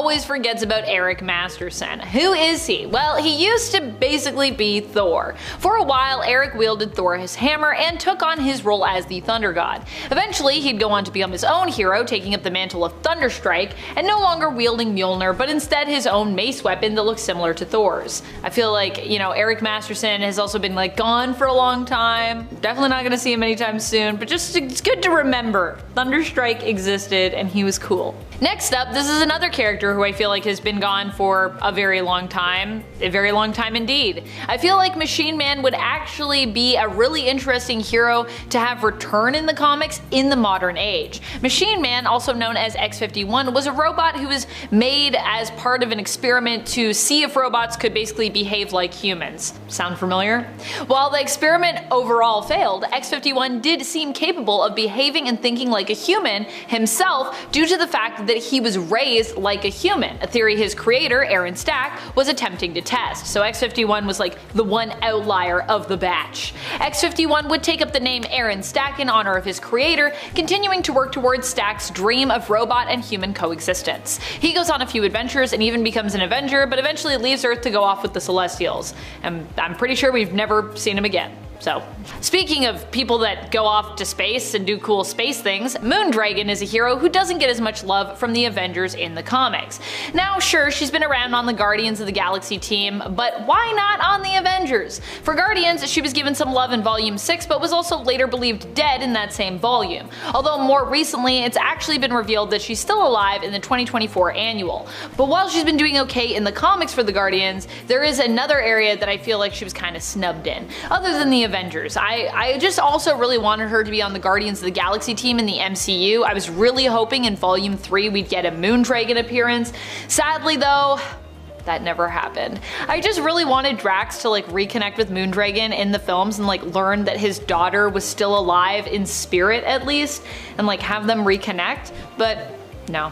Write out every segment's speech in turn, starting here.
always forgets about Eric Masterson. Who is he? Well, he used to basically be Thor. For a while, Eric wielded Thor his hammer and took on his role as the Thunder God. Eventually, he'd go on to become his own hero, taking up the mantle of Thunderstrike, and no longer wielding Mjolnir, but instead his own mace weapon that looks similar to Thor's. I feel like, you know, Eric Masterson has also been like gone for a long time. Definitely not gonna see him anytime soon, but just it's good to remember Thunderstrike existed and he was cool. Next up, this is another character who I feel like has been gone for a very long time indeed. I feel like Machine Man would actually be a really interesting hero to have return in the comics in the modern age. Machine Man, also known as X-51, was a robot who was made as part of an experiment to see if robots could basically behave like humans. Sound familiar? While the experiment overall failed, X-51 did seem capable of behaving and thinking like a human himself due to the fact that he was raised like a human, a theory his creator, Aaron Stack, was attempting to test. So X-51 was like the one outlier of the batch. X-51 would take up the name Aaron Stack in honor of his creator, continuing to work towards Stack's dream of robot and human coexistence. He goes on a few adventures and even becomes an Avenger, but eventually leaves Earth to go off with the Celestials. And I'm pretty sure we've never seen him again. So, speaking of people that go off to space and do cool space things, Moondragon is a hero who doesn't get as much love from the Avengers in the comics. Now sure, she's been around on the Guardians of the Galaxy team, but why not on the Avengers? For Guardians, she was given some love in Volume 6, but was also later believed dead in that same volume. Although more recently, it's actually been revealed that she's still alive in the 2024 annual. But while she's been doing okay in the comics for the Guardians, there is another area that I feel like she was kind of snubbed in. Other than the Avengers. I just also really wanted her to be on the Guardians of the Galaxy team in the MCU. I was really hoping in Volume 3 we'd get a Moondragon appearance. Sadly though, that never happened. I just really wanted Drax to like reconnect with Moondragon in the films and like learn that his daughter was still alive in spirit at least, and like have them reconnect, but no,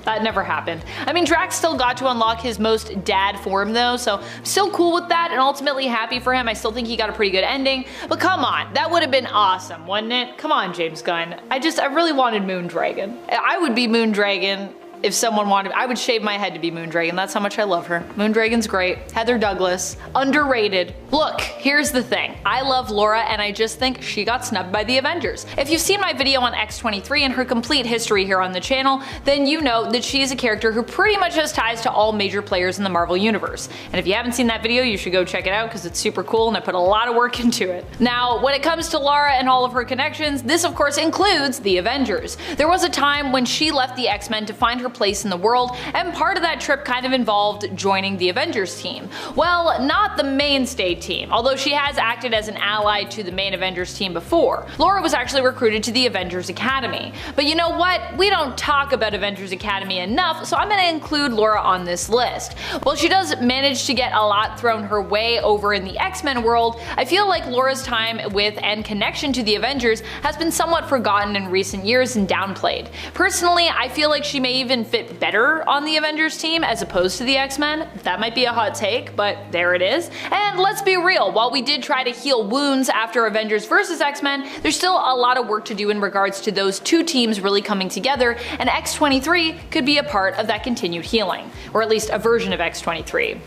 that never happened. I mean, Drax still got to unlock his most dad form though, so I'm still cool with that and ultimately happy for him. I still think he got a pretty good ending, but come on, that would have been awesome, wouldn't it? Come on, James Gunn. I really wanted Moondragon. I would be Moondragon if someone wanted, I would shave my head to be Moondragon. That's how much I love her. Moondragon's great. Heather Douglas, underrated. Look, here's the thing. I love Laura and I just think she got snubbed by the Avengers. If you've seen my video on X-23 and her complete history here on the channel, then you know that she is a character who pretty much has ties to all major players in the Marvel Universe. And if you haven't seen that video, you should go check it out because it's super cool and I put a lot of work into it. Now, when it comes to Laura and all of her connections, this of course includes the Avengers. There was a time when she left the X-Men to find her place in the world, and part of that trip kind of involved joining the Avengers team. Well, not the mainstay team, although she has acted as an ally to the main Avengers team before. Laura was actually recruited to the Avengers Academy. But you know what? We don't talk about Avengers Academy enough, so I'm gonna include Laura on this list. While she does manage to get a lot thrown her way over in the X-Men world, I feel like Laura's time with and connection to the Avengers has been somewhat forgotten in recent years and downplayed. Personally, I feel like she may even fit better on the Avengers team as opposed to the X-Men. That might be a hot take, but there it is. And let's be real, while we did try to heal wounds after Avengers vs. X-Men, there's still a lot of work to do in regards to those two teams really coming together, and X-23 could be a part of that continued healing. Or at least a version of X-23.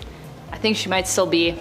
I think she might still be,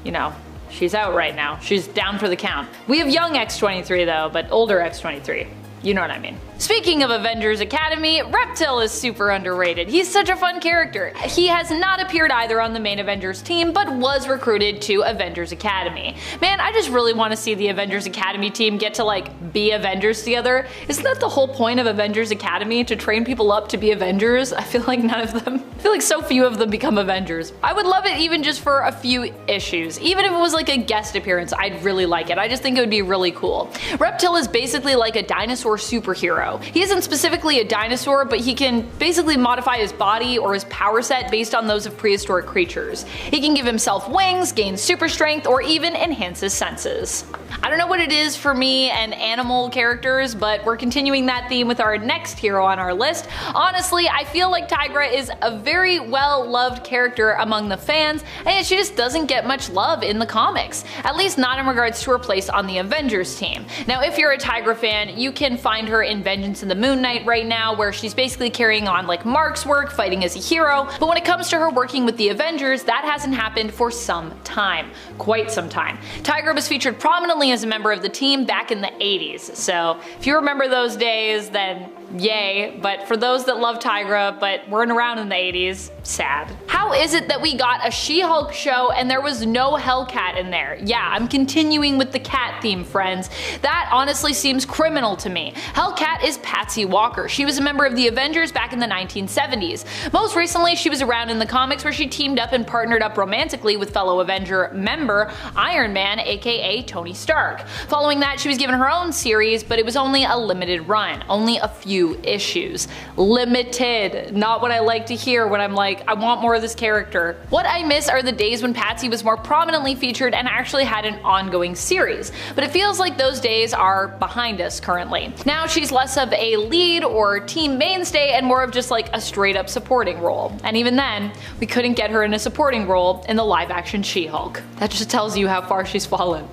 you know, she's out right now. She's down for the count. We have young X-23 though, but older X-23. You know what I mean. Speaking of Avengers Academy, Reptil is super underrated. He's such a fun character. He has not appeared either on the main Avengers team, but was recruited to Avengers Academy. Man, I just really want to see the Avengers Academy team get to like be Avengers together. Isn't that the whole point of Avengers Academy? To train people up to be Avengers? I feel like none of them, I feel like so few of them become Avengers. I would love it even just for a few issues. Even if it was like a guest appearance, I'd really like it. I just think it would be really cool. Reptil is basically like a dinosaur superhero. He isn't specifically a dinosaur, but he can basically modify his body or his power set based on those of prehistoric creatures. He can give himself wings, gain super strength, or even enhance his senses. I don't know what it is for me and animal characters, but we're continuing that theme with our next hero on our list. Honestly, I feel like Tigra is a very well-loved character among the fans, and she just doesn't get much love in the comics. At least not in regards to her place on the Avengers team. Now, if you're a Tigra fan, you can find her in Vengeance in the Moon Knight right now, where she's basically carrying on like Mark's work, fighting as a hero, but when it comes to her working with the Avengers, that hasn't happened for some time. Quite some time. Tigra was featured prominently as a member of the team back in the 80s, so if you remember those days, then yay, but for those that love Tigra but weren't around in the 80s, sad. How is it that we got a She-Hulk show and there was no Hellcat in there? Yeah, I'm continuing with the cat theme, friends. That honestly seems criminal to me. Hellcat is Patsy Walker. She was a member of the Avengers back in the 1970s. Most recently, she was around in the comics where she teamed up and partnered up romantically with fellow Avenger member Iron Man, aka Tony Stark. Following that, she was given her own series, but it was only a limited run, only a few issues. Limited. Not what I like to hear when I'm like, I want more of this character. What I miss are the days when Patsy was more prominently featured and actually had an ongoing series, but it feels like those days are behind us currently. Now she's less of a lead or team mainstay and more of just like a straight up supporting role. And even then, we couldn't get her in a supporting role in the live action She-Hulk. That just tells you how far she's fallen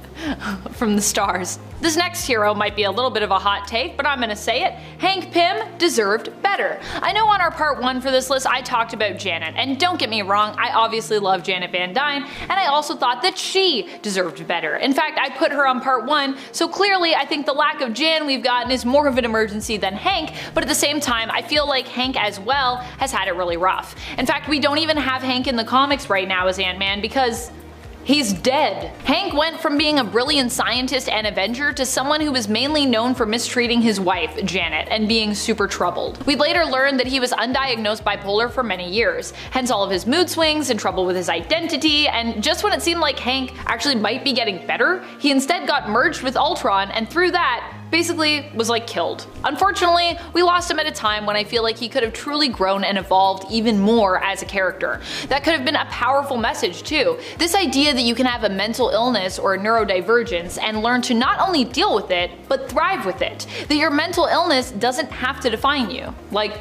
from the stars. This next hero might be a little bit of a hot take, but I'm gonna say it. Hank Pym deserved better. I know on our part 1 for this list I talked about Janet, and don't get me wrong, I obviously love Janet Van Dyne, and I also thought that she deserved better. In fact, I put her on part 1, so clearly I think the lack of Jan we've gotten is more of an emergency than Hank, but at the same time I feel like Hank as well has had it really rough. In fact, we don't even have Hank in the comics right now as Ant-Man because he's dead. Hank went from being a brilliant scientist and Avenger to someone who was mainly known for mistreating his wife, Janet, and being super troubled. We'd later learn that he was undiagnosed bipolar for many years, hence all of his mood swings and trouble with his identity, and just when it seemed like Hank actually might be getting better, he instead got merged with Ultron, and through that, basically was like killed. Unfortunately, we lost him at a time when I feel like he could have truly grown and evolved even more as a character. That could have been a powerful message too. This idea that you can have a mental illness or a neurodivergence and learn to not only deal with it, but thrive with it. That your mental illness doesn't have to define you. Like,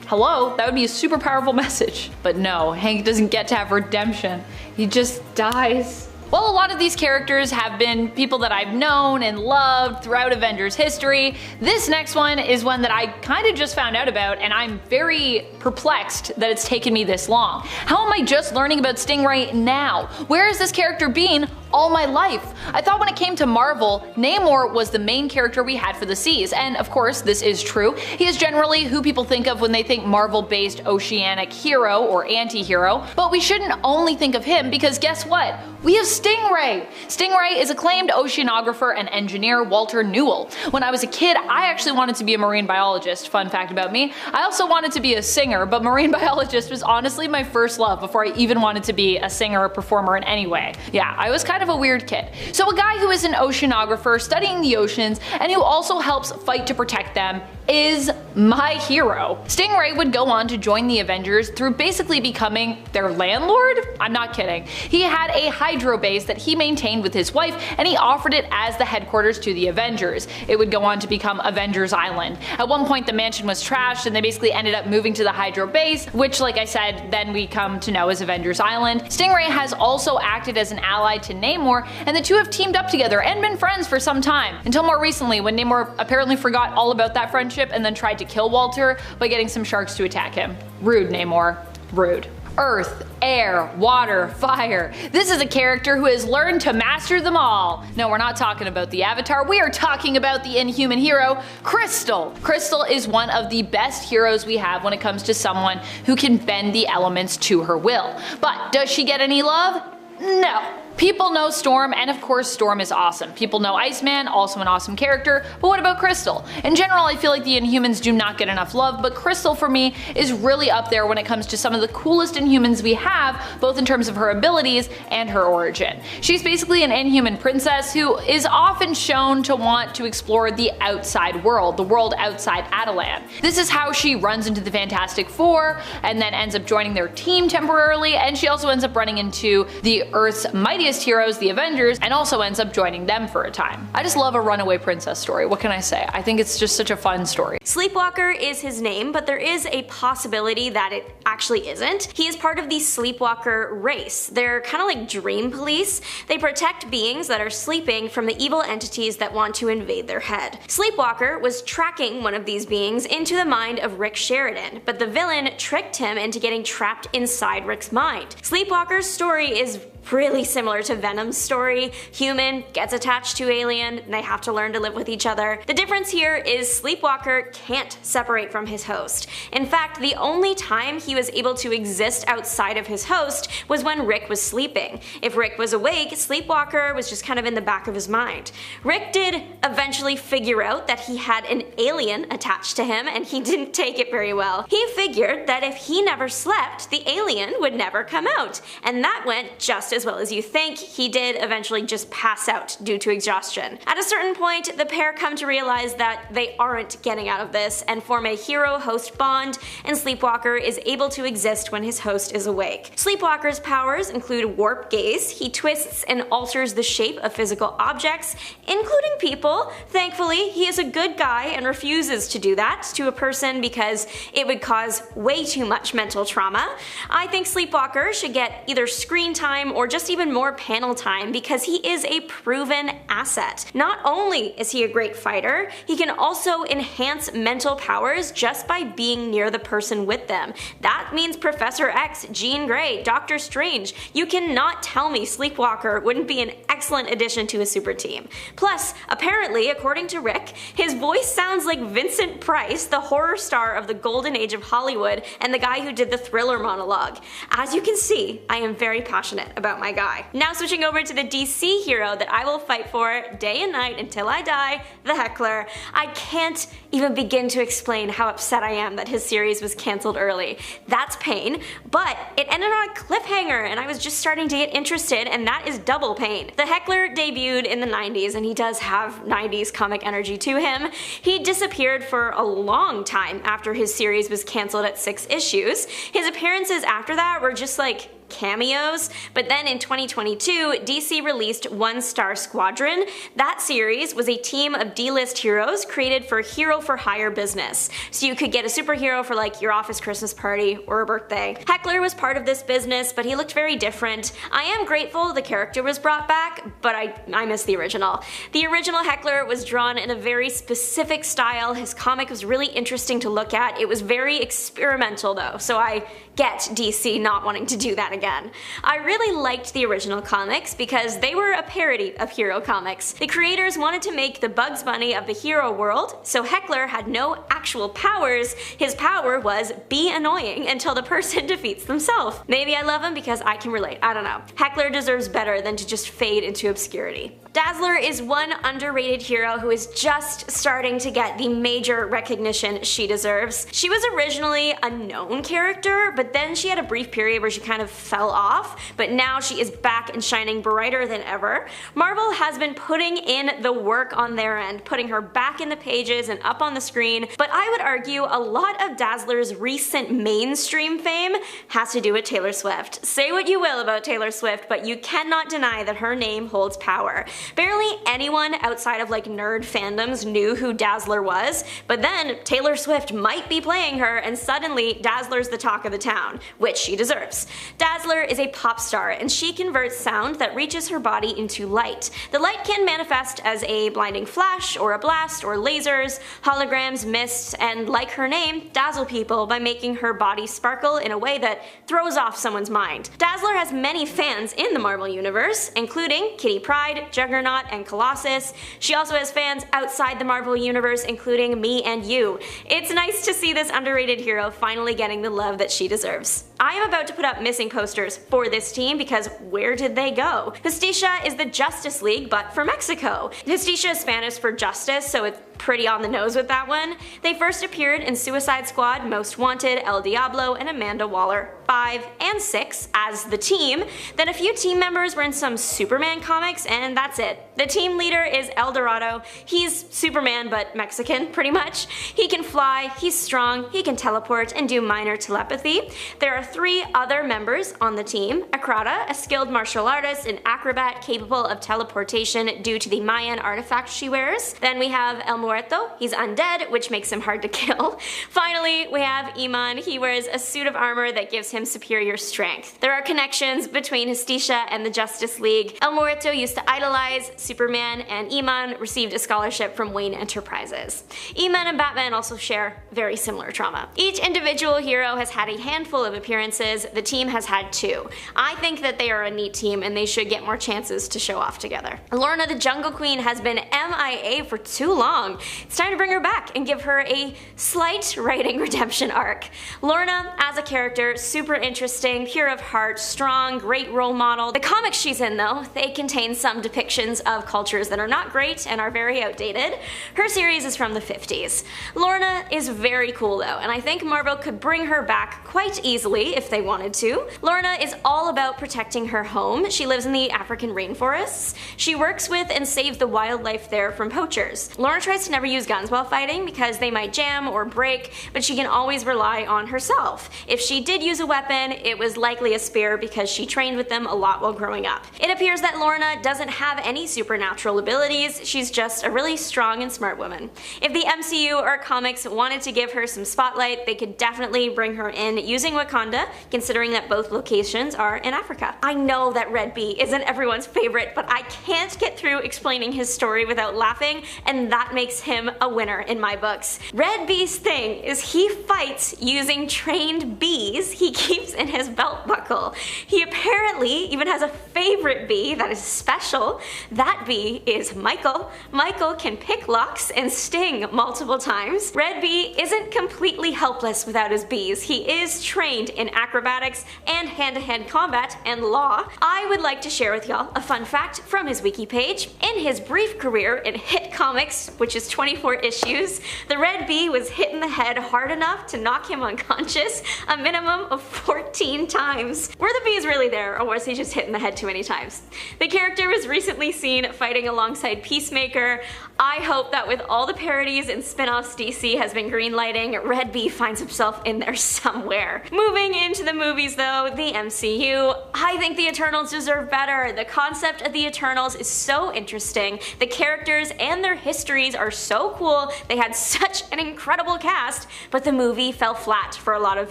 hello, that would be a super powerful message. But no, Hank doesn't get to have redemption. He just dies. While a lot of these characters have been people that I've known and loved throughout Avengers history, this next one is one that I kind of just found out about and I'm very perplexed that it's taken me this long. How am I just learning about Stingray now? Where has this character been all my life? I thought when it came to Marvel, Namor was the main character we had for the seas, and of course this is true. He is generally who people think of when they think Marvel-based oceanic hero or anti-hero, but we shouldn't only think of him because guess what? We have Stingray! Stingray is acclaimed oceanographer and engineer Walter Newell. When I was a kid, I actually wanted to be a marine biologist. Fun fact about me. I also wanted to be a singer, but marine biologist was honestly my first love before I even wanted to be a singer or performer in any way. Yeah, I was kind of a weird kid. So a guy who is an oceanographer studying the oceans and who also helps fight to protect them is my hero. Stingray would go on to join the Avengers through basically becoming their landlord? I'm not kidding. He had a hydro base that he maintained with his wife and he offered it as the headquarters to the Avengers. It would go on to become Avengers Island. At one point the mansion was trashed and they basically ended up moving to the hydro base, which like I said, then we come to know as Avengers Island. Stingray has also acted as an ally to Namor and the two have teamed up together and been friends for some time. Until more recently when Namor apparently forgot all about that friendship and then tried to kill Walter by getting some sharks to attack him. Rude, Namor. Rude. Earth, air, water, fire. This is a character who has learned to master them all. No, we're not talking about the Avatar, we are talking about the Inhuman hero, Crystal. Crystal is one of the best heroes we have when it comes to someone who can bend the elements to her will. But does she get any love? No. People know Storm, and of course Storm is awesome. People know Iceman, also an awesome character, but what about Crystal? In general, I feel like the Inhumans do not get enough love, but Crystal for me is really up there when it comes to some of the coolest Inhumans we have, both in terms of her abilities and her origin. She's basically an Inhuman princess who is often shown to want to explore the outside world, the world outside Attilan. This is how she runs into the Fantastic Four, and then ends up joining their team temporarily, and she also ends up running into the Earth's Mighty mightiest heroes, the Avengers, and also ends up joining them for a time. I just love a runaway princess story, what can I say? I think it's just such a fun story. Sleepwalker is his name, but there is a possibility that it actually isn't. He is part of the Sleepwalker race. They're kind of like dream police. They protect beings that are sleeping from the evil entities that want to invade their head. Sleepwalker was tracking one of these beings into the mind of Rick Sheridan, but the villain tricked him into getting trapped inside Rick's mind. Sleepwalker's story is really similar to Venom's story. Human gets attached to alien, and they have to learn to live with each other. The difference here is Sleepwalker can't separate from his host. In fact, the only time he was able to exist outside of his host was when Rick was sleeping. If Rick was awake, Sleepwalker was just kind of in the back of his mind. Rick did eventually figure out that he had an alien attached to him, and he didn't take it very well. He figured that if he never slept, the alien would never come out, and that went just as well as you think. He did eventually just pass out due to exhaustion. At a certain point, the pair come to realize that they aren't getting out of this and form a hero-host bond, and Sleepwalker is able to exist when his host is awake. Sleepwalker's powers include warp gaze. He twists and alters the shape of physical objects, including people. Thankfully, he is a good guy and refuses to do that to a person because it would cause way too much mental trauma. I think Sleepwalker should get either screen time or just even more panel time because he is a proven asset. Not only is he a great fighter, he can also enhance mental powers just by being near the person with them. That means Professor X, Jean Grey, Doctor Strange. You cannot tell me Sleepwalker wouldn't be an excellent addition to a super team. Plus, apparently, according to Rick, his voice sounds like Vincent Price, the horror star of the golden age of Hollywood and the guy who did the Thriller monologue. As you can see, I am very passionate about my guy. Now switching over to the DC hero that I will fight for day and night until I die, the Heckler. I can't even begin to explain how upset I am that his series was cancelled early. That's pain, but it ended on a cliffhanger and I was just starting to get interested, and that is double pain. The Heckler debuted in the 90s and he does have 90s comic energy to him. He disappeared for a long time after his series was cancelled at 6 issues. His appearances after that were just like cameos, but then in 2022, DC released One Star Squadron. That series was a team of D-list heroes created for hero for hire business. So you could get a superhero for like your office Christmas party or a birthday. Heckler was part of this business, but he looked very different. I am grateful the character was brought back, but I miss the original. The original Heckler was drawn in a very specific style. His comic was really interesting to look at. It was very experimental though, so I get DC not wanting to do that again. I really liked the original comics because they were a parody of hero comics. The creators wanted to make the Bugs Bunny of the hero world, so Heckler had no actual powers. His power was be annoying until the person defeats themselves. Maybe I love him because I can relate, I don't know. Heckler deserves better than to just fade into obscurity. Dazzler is one underrated hero who is just starting to get the major recognition she deserves. She was originally a known character, but then she had a brief period where she kind of fell off, but now she is back and shining brighter than ever. Marvel has been putting in the work on their end, putting her back in the pages and up on the screen, but I would argue a lot of Dazzler's recent mainstream fame has to do with Taylor Swift. Say what you will about Taylor Swift, but you cannot deny that her name holds power. Barely anyone outside of like nerd fandoms knew who Dazzler was, but then Taylor Swift might be playing her and suddenly Dazzler's the talk of the town, which she deserves. Dazzler is a pop star and she converts sound that reaches her body into light. The light can manifest as a blinding flash or a blast or lasers, holograms, mists, and like her name, dazzle people by making her body sparkle in a way that throws off someone's mind. Dazzler has many fans in the Marvel Universe, including Kitty Pryde, Juggernaut, and Colossus. She also has fans outside the Marvel Universe, including me and you. It's nice to see this underrated hero finally getting the love that she deserves. I am about to put up missing posters for this team because where did they go? Justicia is the Justice League, but for Mexico. Justicia is Spanish for justice, so it's pretty on the nose with that one. They first appeared in Suicide Squad, Most Wanted, El Diablo, and Amanda Waller 5 and 6 as the team. Then a few team members were in some Superman comics, and that's it. The team leader is El Dorado. He's Superman but Mexican, pretty much. He can fly, he's strong, he can teleport, and do minor telepathy. There are 3 other members on the team. Akrata, a skilled martial artist and acrobat capable of teleportation due to the Mayan artifact she wears. Then we have El Muerto. He's undead, which makes him hard to kill. Finally, we have Iman. He wears a suit of armor that gives him superior strength. There are connections between Justicia and the Justice League. El Muerto used to idolize Superman, and Iman received a scholarship from Wayne Enterprises. Iman and Batman also share very similar trauma. Each individual hero has had a handful of appearances. The team has had 2. I think that they are a neat team and they should get more chances to show off together. Lorna the Jungle Queen has been MIA for too long. It's time to bring her back and give her a slight writing redemption arc. Lorna, as a character, super interesting, pure of heart, strong, great role model. The comics she's in though, they contain some depictions of cultures that are not great and are very outdated. Her series is from the 50s. Lorna is very cool though, and I think Marvel could bring her back quite easily if they wanted to. Lorna is all about protecting her home. She lives in the African rainforests. She works with and saves the wildlife there from poachers. Lorna tries to never use guns while fighting because they might jam or break, but she can always rely on herself. If she did use a weapon, it was likely a spear because she trained with them a lot while growing up. It appears that Lorna doesn't have any supernatural abilities, she's just a really strong and smart woman. If the MCU or comics wanted to give her some spotlight, they could definitely bring her in using Wakanda, considering that both locations are in Africa. I know that Red Bee isn't everyone's favorite, but I can't get through explaining his story without laughing, and that makes him a winner in my books. Red Bee's thing is he fights using trained bees he keeps in his belt buckle. He apparently even has a favorite bee that is special. That bee is Michael. Michael can pick locks and sting multiple times. Red Bee isn't completely helpless without his bees. He is trained in acrobatics and hand-to-hand combat and law. I would like to share with y'all a fun fact from his wiki page. In his brief career in Hit Comics, which is 24 issues, the Red Bee was hit in the head hard enough to knock him unconscious a minimum of 14 times. Were the bees really there, or was he just hit in the head too many times? The character was recently seen fighting alongside Peacemaker. I hope that with all the parodies and spin-offs DC has been greenlighting, Red Bee finds himself in there somewhere. Moving into the movies though, the MCU, I think the Eternals deserve better. The concept of the Eternals is so interesting. The characters and their histories are so cool. They had such an incredible cast, but the movie fell flat for a lot of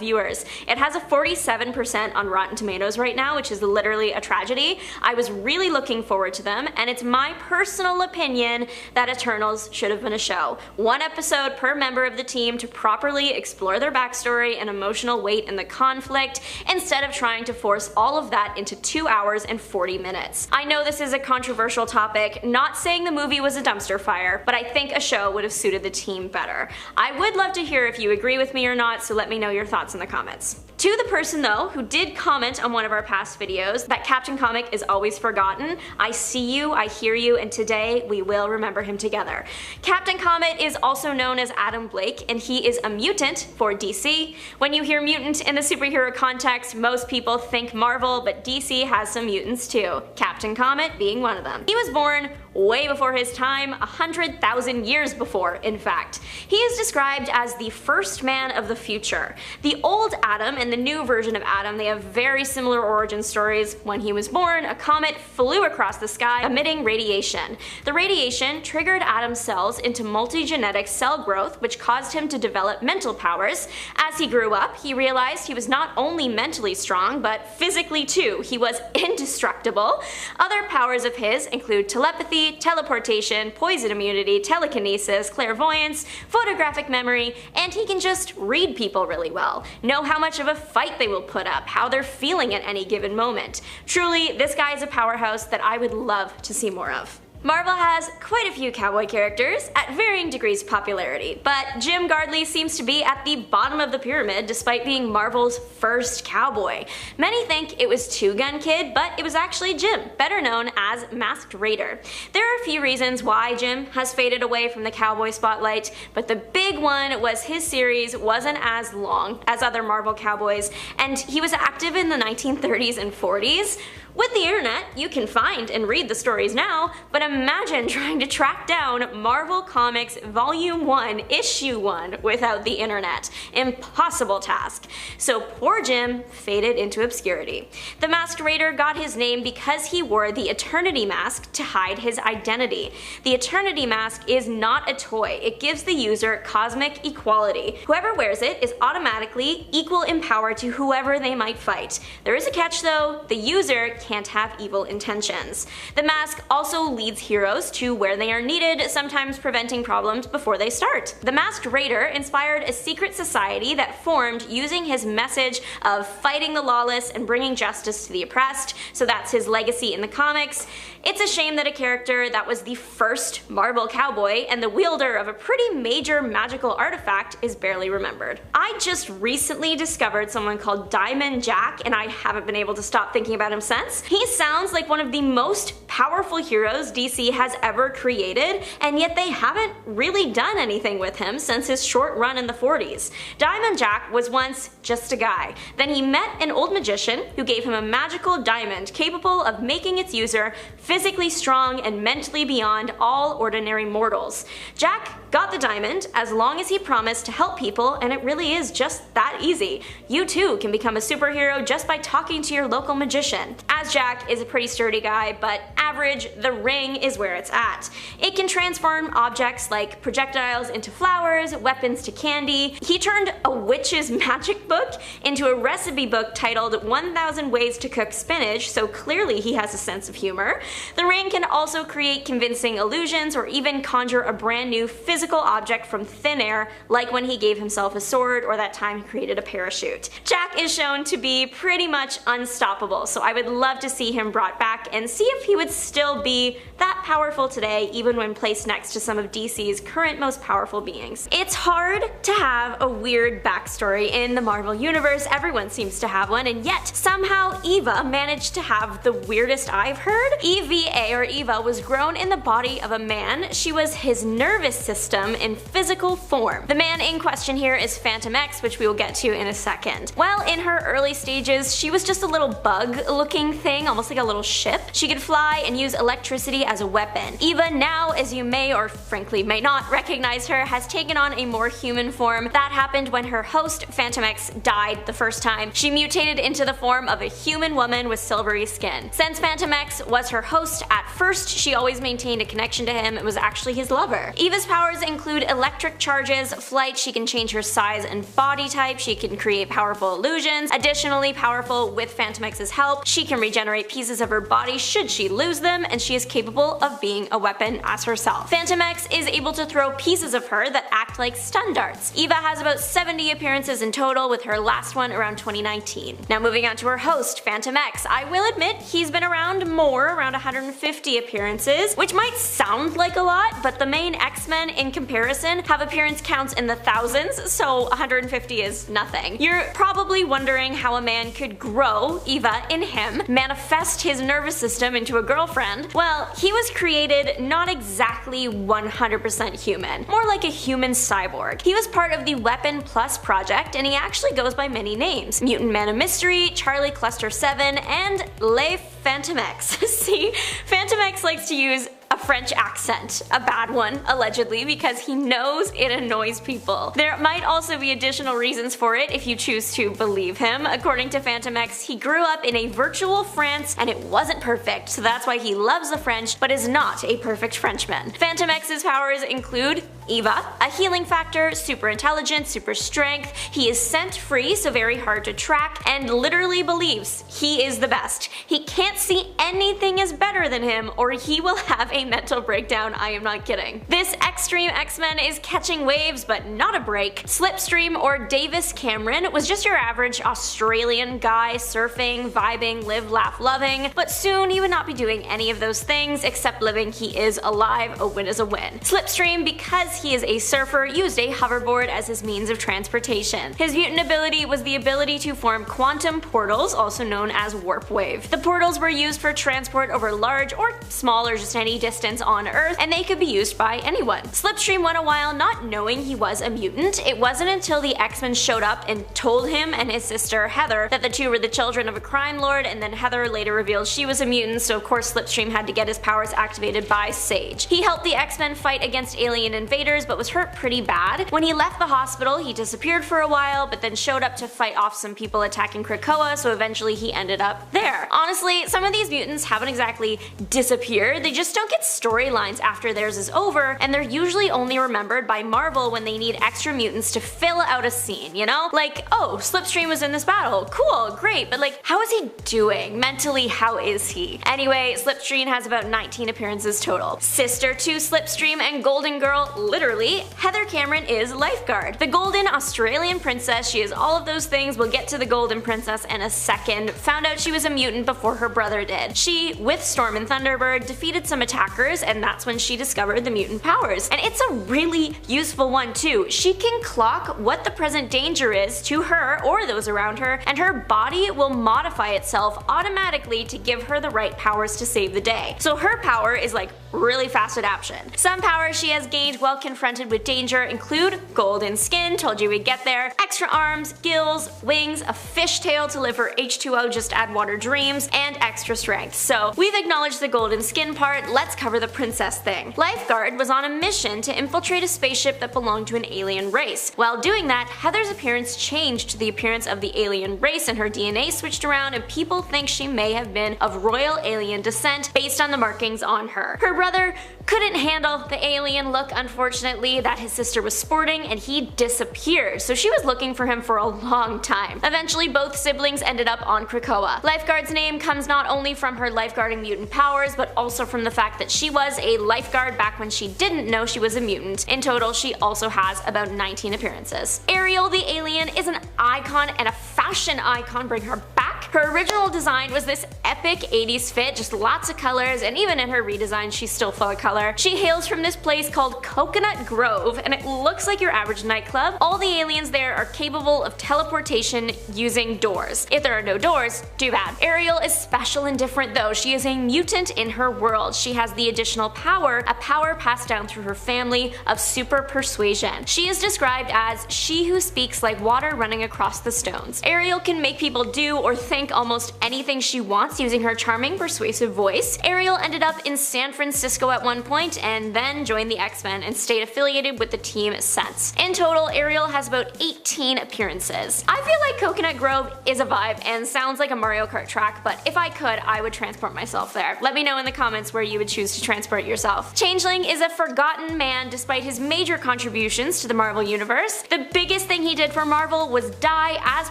viewers. It has a 47% on Rotten Tomatoes right now, which is literally a tragedy. I was really looking forward to them, and it's my personal opinion that Eternals should have been a show. 1 episode per member of the team to properly explore their backstory and emotional weight in the conflict, instead of trying to force all of that into 2 hours and 40 minutes. I know this is a controversial topic, not saying the movie was a dumpster fire, but I think a show would have suited the team better. I would love to hear if you agree with me or not, so let me know your thoughts in the comments. To the person though who did comment on one of our past videos that Captain Comic is always forgotten, I see you, I hear you, and today we will remember him together. Captain Comet is also known as Adam Blake, and he is a mutant for DC. When you hear mutant in the superhero context, most people think Marvel, but DC has some mutants too, Captain Comet being one of them. He was born way before his time, 100,000 years before, in fact. He is described as the first man of the future. The old Adam and the new version of Adam, they have very similar origin stories. When he was born, a comet flew across the sky, emitting radiation. The radiation triggered Adam's cells into multi-genetic cell growth, which caused him to develop mental powers. As he grew up, he realized he was not only mentally strong, but physically too. He was indestructible. Other powers of his include telepathy, teleportation, poison immunity, telekinesis, clairvoyance, photographic memory, and he can just read people really well, know how much of a fight they will put up, how they're feeling at any given moment. Truly, this guy is a powerhouse that I would love to see more of. Marvel has quite a few cowboy characters at varying degrees of popularity, but Jim Gardley seems to be at the bottom of the pyramid despite being Marvel's first cowboy. Many think it was Two Gun Kid, but it was actually Jim, better known as Masked Raider. There are a few reasons why Jim has faded away from the cowboy spotlight, but the big one was his series wasn't as long as other Marvel cowboys, and he was active in the 1930s and 40s. With the internet, you can find and read the stories now, but imagine trying to track down Marvel Comics Volume 1, Issue 1 without the internet. Impossible task. So poor Jim faded into obscurity. The Masked Raider got his name because he wore the Eternity Mask to hide his identity. The Eternity Mask is not a toy. It gives the user cosmic equality. Whoever wears it is automatically equal in power to whoever they might fight. There is a catch though, the user can't have evil intentions. The mask also leads heroes to where they are needed, sometimes preventing problems before they start. The Masked Raider inspired a secret society that formed using his message of fighting the lawless and bringing justice to the oppressed, so that's his legacy in the comics. It's a shame that a character that was the first Marvel cowboy and the wielder of a pretty major magical artifact is barely remembered. I just recently discovered someone called Diamond Jack, and I haven't been able to stop thinking about him since. He sounds like one of the most powerful heroes DC has ever created, and yet they haven't really done anything with him since his short run in the 40s. Diamond Jack was once just a guy. Then he met an old magician who gave him a magical diamond capable of making its user physically strong and mentally beyond all ordinary mortals. Jack got the diamond as long as he promised to help people, and it really is just that easy. You too can become a superhero just by talking to your local magician. As Jack is a pretty sturdy guy, but average, the ring is where it's at. It can transform objects like projectiles into flowers, weapons to candy. He turned a witch's magic book into a recipe book titled 1000 Ways to Cook Spinach, so clearly he has a sense of humor. The ring can also create convincing illusions or even conjure a brand new physical object from thin air, like when he gave himself a sword or that time he created a parachute. Jack is shown to be pretty much unstoppable, so I would love to see him brought back and see if he would still be that powerful today, even when placed next to some of DC's current most powerful beings. It's hard to have a weird backstory in the Marvel Universe. Everyone seems to have one, and yet somehow Eva managed to have the weirdest I've heard. EVA, or Eva, was grown in the body of a man. She was his nervous system in physical form. The man in question here is Phantomx, which we will get to in a second. While in her early stages, she was just a little bug-looking thing, almost like a little ship. She could fly and use electricity as a weapon. Eva now, as you may or frankly may not recognize her, has taken on a more human form. That happened when her host, Phantomx, died the first time. She mutated into the form of a human woman with silvery skin. Since Phantomx was her host at first, she always maintained a connection to him and was actually his lover. Eva's powers include electric charges, flight, she can change her size and body type, she can create powerful illusions. Additionally powerful, with Phantomx's help, she can regenerate pieces of her body should she lose them, and she is capable of being a weapon as herself. Phantomx is able to throw pieces of her that act like stun darts. Eva has about 70 appearances in total, with her last one around 2019. Now moving on to her host, Phantomx. I will admit he's been around more, around 150 appearances, which might sound like a lot, but the main X-Men in comparison have appearance counts in the thousands, so 150 is nothing. You're probably wondering how a man could grow Eva in him, manifest his nervous system into a girlfriend. Well, he was created not exactly 100% human, more like a human cyborg. He was part of the Weapon Plus project, and he actually goes by many names: Mutant Man of Mystery, Charlie Cluster 7, and Le Phantomx. See, Phantomx likes to use a French accent, a bad one, allegedly, because he knows it annoys people. There might also be additional reasons for it if you choose to believe him. According to Phantomx, he grew up in a virtual France and it wasn't perfect, so that's why he loves the French but is not a perfect Frenchman. Phantomx's powers include Eva, a healing factor, super intelligence, super strength. He is scent free, so very hard to track, and literally believes he is the best. He can't see anything is better than him or he will have a mental breakdown, I am not kidding. This extreme X-Men is catching waves but not a break. Slipstream, or Davis Cameron, was just your average Australian guy surfing, vibing, live, laugh, loving, but soon he would not be doing any of those things except living. He is alive, a win is a win. Slipstream, because he is a surfer, used a hoverboard as his means of transportation. His mutant ability was the ability to form quantum portals, also known as warp wave. The portals were used for transport over large or small or just any distance on Earth, and they could be used by anyone. Slipstream went a while not knowing he was a mutant. It wasn't until the X-Men showed up and told him and his sister Heather that the two were the children of a crime lord, and then Heather later revealed she was a mutant, so of course Slipstream had to get his powers activated by Sage. He helped the X-Men fight against alien invaders but was hurt pretty bad. When he left the hospital, he disappeared for a while but then showed up to fight off some people attacking Krakoa, so eventually he ended up there. Honestly, some of these mutants haven't exactly disappeared, they just don't get storylines after theirs is over, and they're usually only remembered by Marvel when they need extra mutants to fill out a scene, you know? Like, oh, Slipstream was in this battle, cool, great, but like, how is he doing? Mentally, how is he? Anyway, Slipstream has about 19 appearances total. Sister to Slipstream and Golden Girl, literally, Heather Cameron is Lifeguard. The golden Australian princess, she is all of those things, we'll get to the golden princess in a second, found out she was a mutant before her brother did. She, with Storm and Thunderbird, defeated some attackers, and that's when she discovered the mutant powers. And it's a really useful one too. She can clock what the present danger is to her or those around her, and her body will modify itself automatically to give her the right powers to save the day. So her power is like really fast adaptation. Some powers she has gained while confronted with danger include golden skin, told you we'd get there, extra arms, gills, wings, a fishtail to live her H2O just add water dreams, and extra strength. So we've acknowledged the golden skin part, let's cover the princess thing. Lifeguard was on a mission to infiltrate a spaceship that belonged to an alien race. While doing that, Heather's appearance changed to the appearance of the alien race and her DNA switched around, and people think she may have been of royal alien descent based on the markings on her. Her brother couldn't handle the alien look, unfortunately, that his sister was sporting, and he disappeared, so she was looking for him for a long time. Eventually, both siblings ended up on Krakoa. Lifeguard's name comes not only from her lifeguarding mutant powers, but also from the fact that she was a lifeguard back when she didn't know she was a mutant. In total, she also has about 19 appearances. Ariel the alien is an icon and a fashion icon, bring her back. Her original design was this epic 80s fit, just lots of colors, and even in her redesign she's still full of color. She hails from this place called Coconut Grove, and it looks like your average nightclub. All the aliens there are capable of teleportation using doors. If there are no doors, too bad. Ariel is special and different though. She is a mutant in her world. She has the additional power, a power passed down through her family, of super persuasion. She is described as she who speaks like water running across the stones. Ariel can make people do or think almost anything she wants using her charming, persuasive voice. Ariel ended up in San Francisco at one point and then joined the X-Men and stayed affiliated with the team since. In total, Ariel has about 18 appearances. I feel like Coconut Grove is a vibe and sounds like a Mario Kart track, but if I could, I would transport myself there. Let me know in the comments where you would choose to transport yourself. Changeling is a forgotten man despite his major contributions to the Marvel Universe. The biggest thing he did for Marvel was die as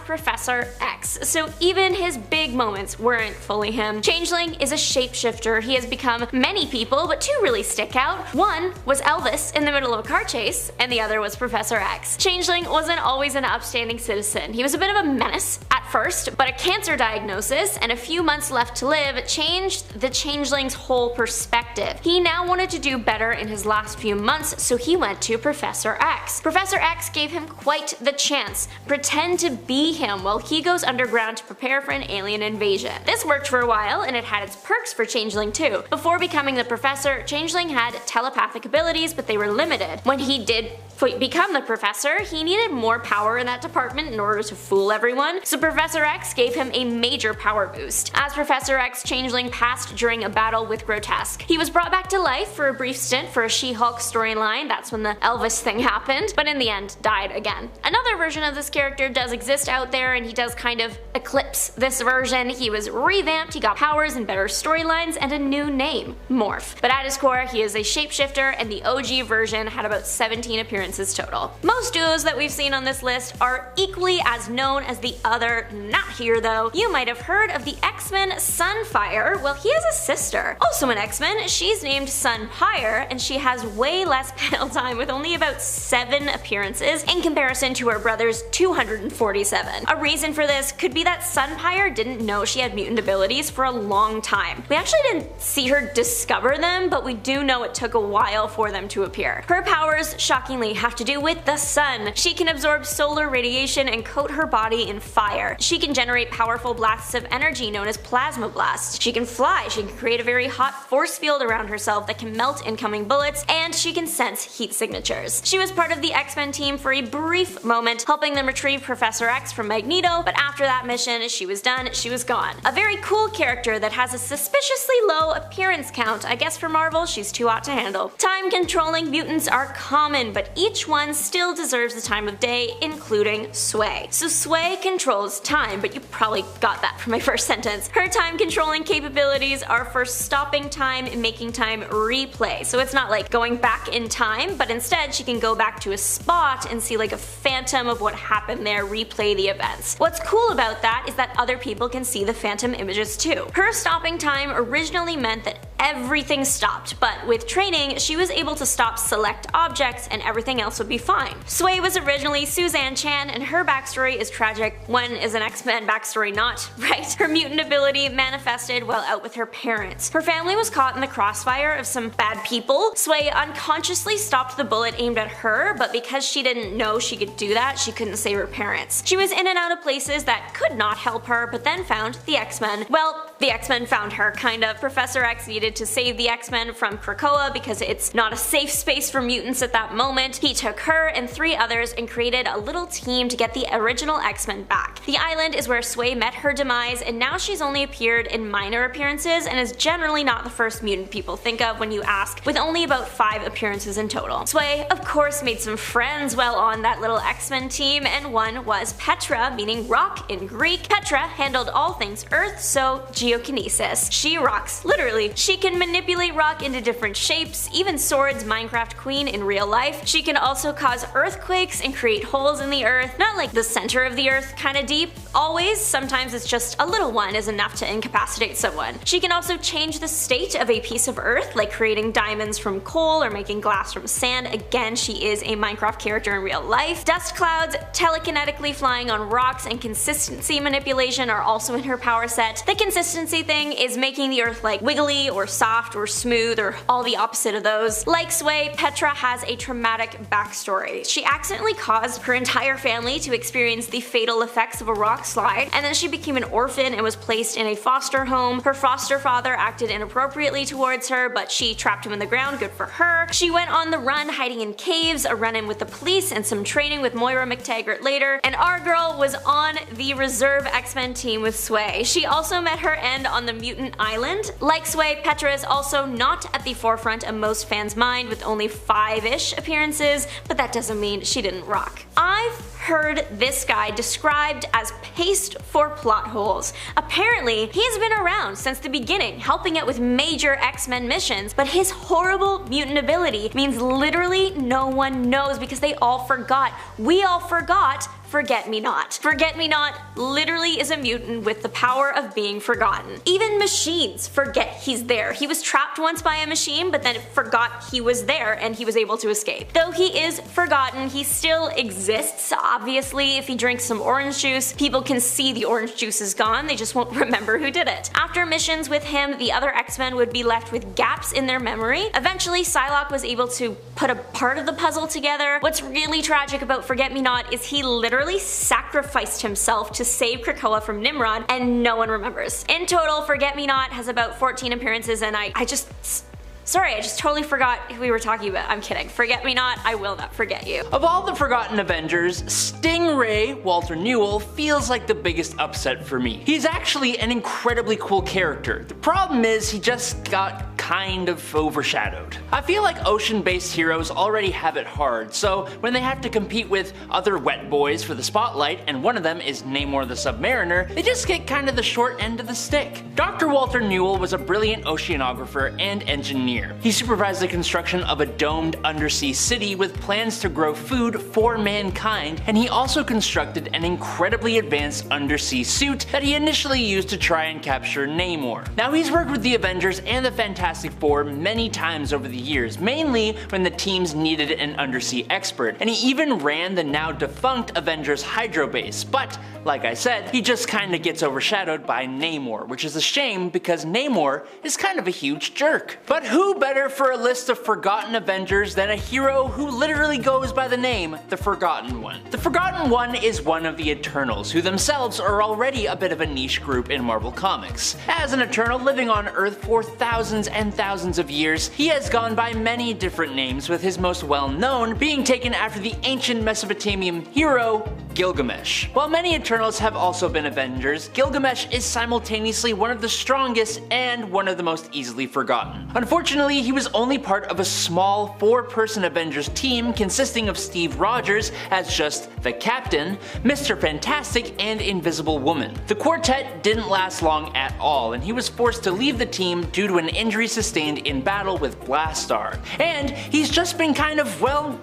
Professor X, so even his big moments weren't fully him. Changeling is a shapeshifter. He has become many people, but two really stick out. One was Elvis in the middle of a car chase, and the other was Professor X. Changeling wasn't always an upstanding citizen. He was a bit of a menace at first, but a cancer diagnosis and a few months left to live changed the Changeling's whole perspective. He now wanted to do better in his last few months, so he went to Professor X. Professor X gave him quite the chance. Pretend to be him while he goes underground to prepare for an alien invasion. This worked for a while, and it had its perks for Changeling too. Before becoming the professor, Changeling had telepathic abilities, but they were limited. When he did become the professor, he needed more power in that department in order to fool everyone, so Professor X gave him a major power boost. As Professor X, Changeling passed during a battle with Grotesque. He was brought back to life for a brief stint for a She-Hulk storyline, that's when the Elvis thing happened, but in the end died again. Another version of this character does exist out there, and he does kind of eclipse this version. He was revamped, he got powers and better storylines, and a new name, Morph. But at his core, he is a shapeshifter, and the OG version had about 17 appearances total. Most duos that we've seen on this list are equally as known as the other, not here though. You might have heard of the X-Men Sunfire. Well, he has a sister, also an X-Men. She's named Sunfire, and she has way less panel time with only about 7 appearances in comparison to her brother's 247. A reason for this could be that Sunfire didn't know she had mutant abilities for a long time. We actually didn't see her discover them, but we do know it took a while for them to appear. Her powers, shockingly, have to do with the sun. She can absorb solar radiation and coat her body in fire. She can generate powerful blasts of energy known as plasma blasts. She can fly, she can create a very hot force field around herself that can melt incoming bullets, and she can sense heat signatures. She was part of the X-Men team for a brief moment, helping them retrieve Professor X from Magneto, but after that mission, she was done, she was gone. A very cool character that has a suspiciously low appearance count. I guess for Marvel, she's too hot to handle. Time-controlling mutants are common, but each one still deserves the time of day, including Sway. So Sway controls time, but you probably got that from my first sentence. Her time-controlling capabilities are for stopping time and making time replay. So it's not like going back in time, but instead she can go back to a spot and see like a phantom of what happened there, replay the events. What's cool about that is that other people can see the phantom images too. Her stopping time originally meant that everything stopped, but with training, she was able to stop select objects and everything else would be fine. Sway was originally Suzanne Chan, and her backstory is tragic. When is an X-Men backstory not, right? Her mutant ability manifested while out with her parents. Her family was caught in the crossfire of some bad people. Sway unconsciously stopped the bullet aimed at her, but because she didn't know she could do that, she couldn't save her parents. She was in and out of places that could not help her, but then found the X-Men. Well, the X-Men found her, kind of. Professor X needed to save the X-Men from Krakoa because it's not a safe space for mutants at that moment. He took her and 3 others and created a little team to get the original X-Men back. The island is where Sway met her demise, and now she's only appeared in minor appearances and is generally not the first mutant people think of when you ask, with only about 5 appearances in total. Sway, of course, made some friends while on that little X-Men team, and one was Petra, meaning rock in Greek. Petra handled all things Earth, so geokinesis. She rocks, literally. She can manipulate rock into different shapes, even Sword's Minecraft queen in real life. She can also cause earthquakes and create holes in the earth, not like the center of the earth kinda deep, always, sometimes it's just a little one is enough to incapacitate someone. She can also change the state of a piece of earth, like creating diamonds from coal or making glass from sand. Again, she is a Minecraft character in real life. Dust clouds, telekinetically flying on rocks, and consistency manipulation are also in her power set. The consistency thing is making the earth like wiggly or soft or smooth or all the opposite of those. Like Sway, Petra has a traumatic backstory. She accidentally caused her entire family to experience the fatal effects of a rock slide, and then she became an orphan and was placed in a foster home. Her foster father acted inappropriately towards her, but she trapped him in the ground, good for her. She went on the run, hiding in caves, a run-in with the police, and some training with Moira McTaggart later, and our girl was on the reserve X-Men team with Sway. She also met her end on the mutant island. Like Sway, Petra is also not at the forefront of most fans' mind with only 5-ish appearances, but that doesn't mean she didn't rock. I've heard this guy described as paste for plot holes. Apparently, he's been around since the beginning, helping out with major X-Men missions, but his horrible mutant ability means literally no one knows because they all forgot. We all forgot ForgetMeNot. ForgetMeNot literally is a mutant with the power of being forgotten. Even machines forget he's there. He was trapped once by a machine, but then it forgot he was there and he was able to escape. Though he is forgotten, he still exists. Obviously, if he drinks some orange juice, people can see the orange juice is gone, they just won't remember who did it. After missions with him, the other X-Men would be left with gaps in their memory. Eventually, Psylocke was able to put a part of the puzzle together. What's really tragic about ForgetMeNot is he literally sacrificed himself to save Krakoa from Nimrod, and no one remembers. In total, ForgetMeNot has about 14 appearances, and I just Sorry, I just totally forgot who we were talking about. I'm kidding. Forget me not, I will not forget you. Of all the forgotten Avengers, Stingray, Walter Newell, feels like the biggest upset for me. He's actually an incredibly cool character. The problem is he just got kind of overshadowed. I feel like ocean-based heroes already have it hard, so when they have to compete with other wet boys for the spotlight, and one of them is Namor the Submariner, they just get kind of the short end of the stick. Dr. Walter Newell was a brilliant oceanographer and engineer. He supervised the construction of a domed undersea city with plans to grow food for mankind, and he also constructed an incredibly advanced undersea suit that he initially used to try and capture Namor. Now, he's worked with the Avengers and the Fantastic Four many times over the years, mainly when the teams needed an undersea expert, and he even ran the now defunct Avengers Hydro base, but like I said, he just kinda gets overshadowed by Namor, which is a shame because Namor is kind of a huge jerk. But who better for a list of forgotten Avengers than a hero who literally goes by the name the Forgotten One? The Forgotten One is one of the Eternals, who themselves are already a bit of a niche group in Marvel Comics. As an Eternal living on Earth for thousands and thousands of years, he has gone by many different names, with his most well-known being taken after the ancient Mesopotamian hero Gilgamesh. While many Eternals have also been Avengers, Gilgamesh is simultaneously one of the strongest and one of the most easily forgotten. Unfortunately, he was only part of a small 4-person Avengers team consisting of Steve Rogers as just the Captain, Mr. Fantastic, and Invisible Woman. The quartet didn't last long at all, and he was forced to leave the team due to an injury sustained in battle with Blastar. And he's just been kind of, well,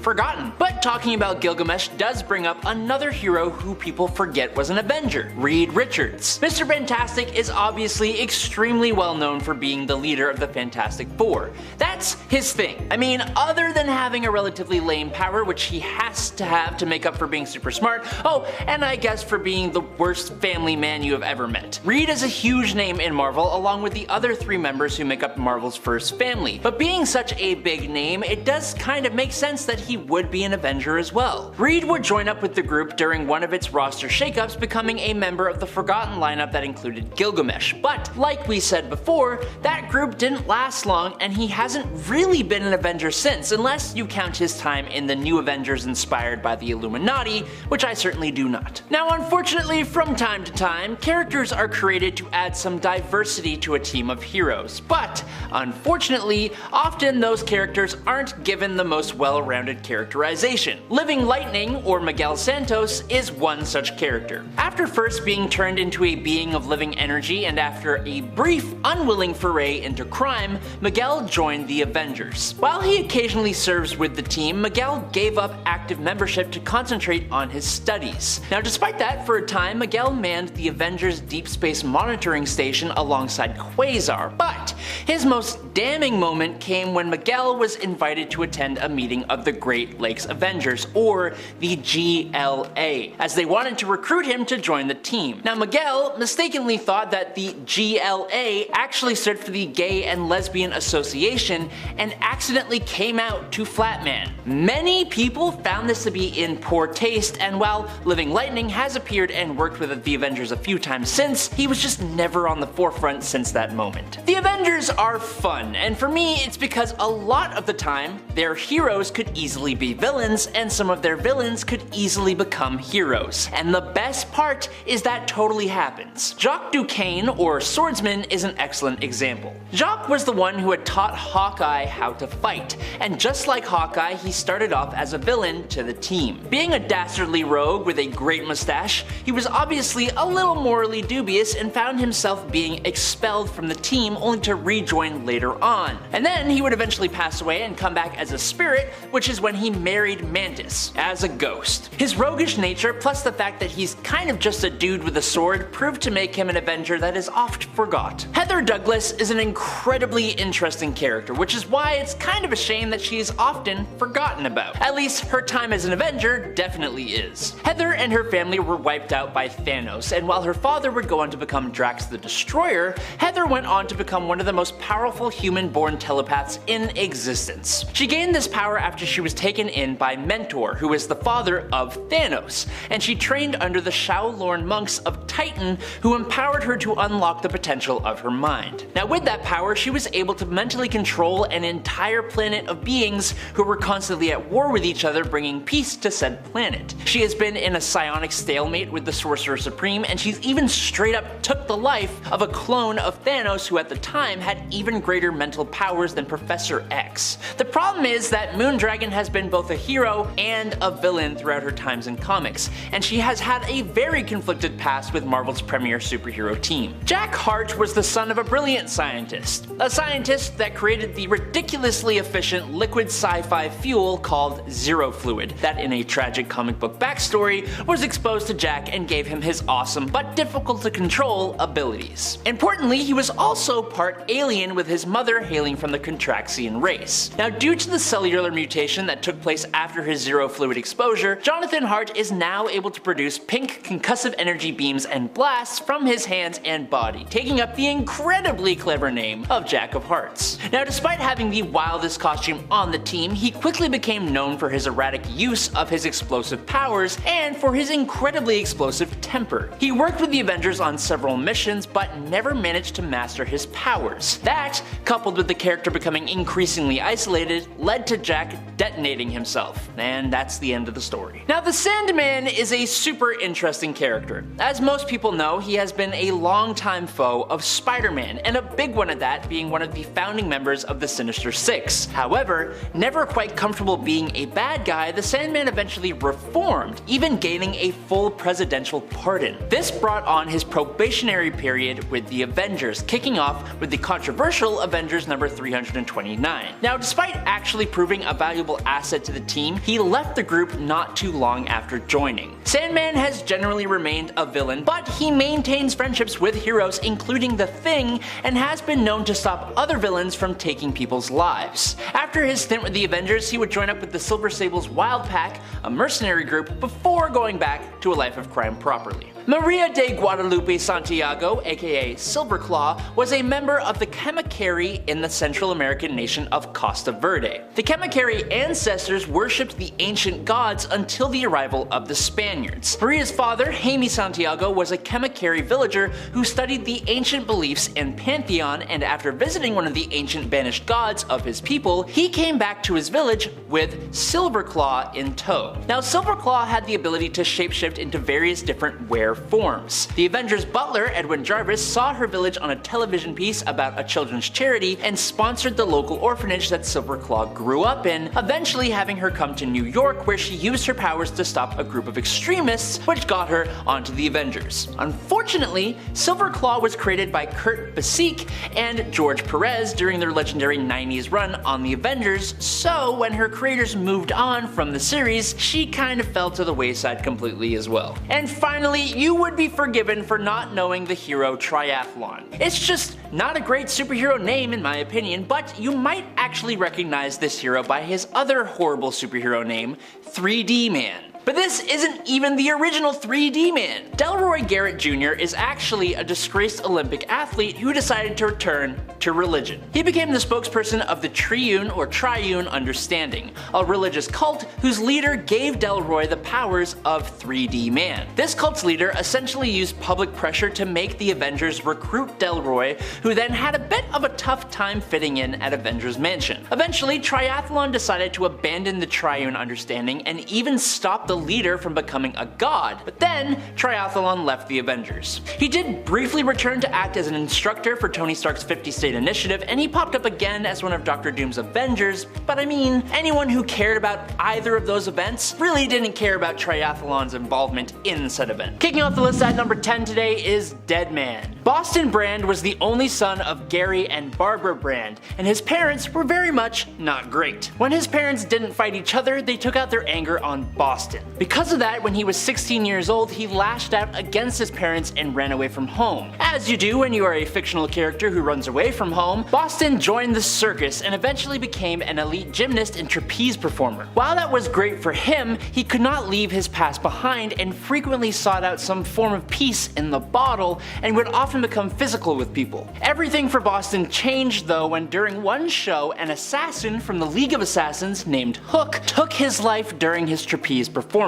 forgotten. But talking about Gilgamesh does bring up another hero who people forget was an Avenger, Reed Richards. Mr. Fantastic is obviously extremely well known for being the leader of the Fantastic Four. That's his thing. Other than having a relatively lame power, which he has to have to make up for being super smart, oh, and I guess for being the worst family man you have ever met. Reed is a huge name in Marvel, along with the other 3 members who make up Marvel's first family. But being such a big name, it does kind of make sense that he would be an Avenger as well. Reed would join up with the group during one of its roster shakeups, becoming a member of the Forgotten lineup that included Gilgamesh. But like we said before, that group didn't last long, and he hasn't really been an Avenger since, unless you count his time in the New Avengers inspired by the Illuminati, which I certainly do not. Now, unfortunately, from time to time, characters are created to add some diversity to a team of heroes, but unfortunately, often those characters aren't given the most well-rounded characterization. Living Lightning, or Miguel Santos, is one such character. After first being turned into a being of living energy and after a brief, unwilling foray into crime, Miguel joined the Avengers. While he occasionally serves with the team, Miguel gave up active membership to concentrate on his studies. Now, despite that, for a time, Miguel manned the Avengers Deep Space Monitoring Station alongside Quasar, but his most damning moment came when Miguel was invited to attend a meeting of the Great Lakes Avengers, or the GLA, as they wanted to recruit him to join the team. Now, Miguel mistakenly thought that the GLA actually stood for the Gay and Lesbian Association and accidentally came out to Flatman. Many people found this to be in poor taste, and while Living Lightning has appeared and worked with the Avengers a few times since, he was just never on the forefront since that moment. The Avengers are fun, and for me it's because a lot of the time their heroes could easily be villains, and some of their villains could easily become heroes. And the best part is that totally happens. Jacques Duquesne, or Swordsman, is an excellent example. Jacques was the one who had taught Hawkeye how to fight, and just like Hawkeye, he started off as a villain to the team. Being a dastardly rogue with a great mustache, he was obviously a little morally dubious and found himself being expelled from the team only to rejoin later on. And then he would eventually pass away and come back as a spirit, which is when he married Mantis, as a ghost. His roguish nature, plus the fact that he's kind of just a dude with a sword, proved to make him an Avenger that is oft forgot. Heather Douglas is an incredibly interesting character, which is why it's kind of a shame that she is often forgotten about. At least her time as an Avenger definitely is. Heather and her family were wiped out by Thanos, and while her father would go on to become Drax the Destroyer, Heather went on to become one of the most powerful human-born telepaths in existence. She gained this power after she was taken in by Mentor, who is the father of Thanos, and she trained under the Shaolin monks of Titan, who empowered her to unlock the potential of her mind. Now with that power, she was able to mentally control an entire planet of beings who were constantly at war with each other, bringing peace to said planet. She has been in a psionic stalemate with the Sorcerer Supreme, and she's even straight up took the life of a clone of Thanos who at the time had even greater mental powers than Professor X. The problem is that Moondragon has been both a hero and a villain throughout her times in comics, and she has had a very conflicted past with Marvel's premier superhero team. Jack Hart was the son of a brilliant scientist, a scientist that created the ridiculously efficient liquid sci-fi fuel called Zero Fluid, that in a tragic comic book backstory was exposed to Jack and gave him his awesome but difficult to control abilities. Importantly, he was also part alien, with his mother hailing from the Contraxian race. Now due to the cellular mutation that took place after his Zero Fluid exposure, Jonathan Hart is now able to produce pink concussive energy beams and blasts from his hands and body, taking up the incredibly clever name of Jack of Hearts. Now despite having the wildest costume on the team, he quickly became known for his erratic use of his explosive powers and for his incredibly explosive temper. He worked with the Avengers on several missions but never managed to master his powers. That, coupled with the character becoming increasingly isolated, led to Jack detonating himself, and that's the end of the story. Now the Sandman is a super interesting character. As most people know, he has been a longtime foe of Spider-Man, and a big one at that, being one of the founding members of the Sinister Six. However, never quite comfortable being a bad guy, the Sandman eventually reformed, even gaining a full presidential pardon. This brought on his probationary period with the Avengers, kicking off with the controversial Avengers number 329. Now despite actually proving a valuable asset to the team, he left the group not too long after joining. Sandman has generally remained a villain, but he maintains friendships with heroes including the Thing, and has been known to stop other villains from taking people's lives. After his stint with the Avengers, he would join up with the Silver Sable's Wild Pack, a mercenary group, before going back to a life of crime properly. Maria de Guadalupe Santiago, aka Silverclaw, was a member of the Kemikari in the Central American nation of Costa Verde. The Kemikari ancestors worshipped the ancient gods until the arrival of the Spaniards. Maria's father, Jaime Santiago, was a Kemikari villager who studied the ancient beliefs and pantheon, and after visiting one of the ancient banished gods of his people, he came back to his village with Silverclaw in tow. Now Silverclaw had the ability to shapeshift into various different forms. The Avengers butler, Edwin Jarvis, saw her village on a television piece about a children's charity and sponsored the local orphanage that Silverclaw grew up in, eventually having her come to New York, where she used her powers to stop a group of extremists, which got her onto the Avengers. Unfortunately, Silverclaw was created by Kurt Busiek and George Perez during their legendary 90s run on the Avengers, so when her creators moved on from the series, she kind of fell to the wayside completely as well. And finally, you would be forgiven for not knowing the hero Triathlon. It's just not a great superhero name in my opinion, but you might actually recognize this hero by his other horrible superhero name, 3D Man. But this isn't even the original 3D Man. Delroy Garrett Jr. is actually a disgraced Olympic athlete who decided to return to religion. He became the spokesperson of the Triune or Triune Understanding, a religious cult whose leader gave Delroy the powers of 3D Man. This cult's leader essentially used public pressure to make the Avengers recruit Delroy, who then had a bit of a tough time fitting in at Avengers Mansion. Eventually, Triathlon decided to abandon the Triune Understanding and even stop the leader from becoming a god, but then Triathlon left the Avengers. He did briefly return to act as an instructor for Tony Stark's 50-state initiative, and he popped up again as one of Dr. Doom's Avengers, but I mean, anyone who cared about either of those events really didn't care about Triathlon's involvement in said event. Kicking off the list at number 10 today is Deadman. Boston Brand was the only son of Gary and Barbara Brand, and his parents were very much not great. When his parents didn't fight each other, they took out their anger on Boston. Because of that, when he was 16 years old, he lashed out against his parents and ran away from home. As you do when you are a fictional character who runs away from home, Boston joined the circus and eventually became an elite gymnast and trapeze performer. While that was great for him, he could not leave his past behind and frequently sought out some form of peace in the bottle and would often become physical with people. Everything for Boston changed though when during one show, an assassin from the League of Assassins named Hook took his life during his trapeze performance.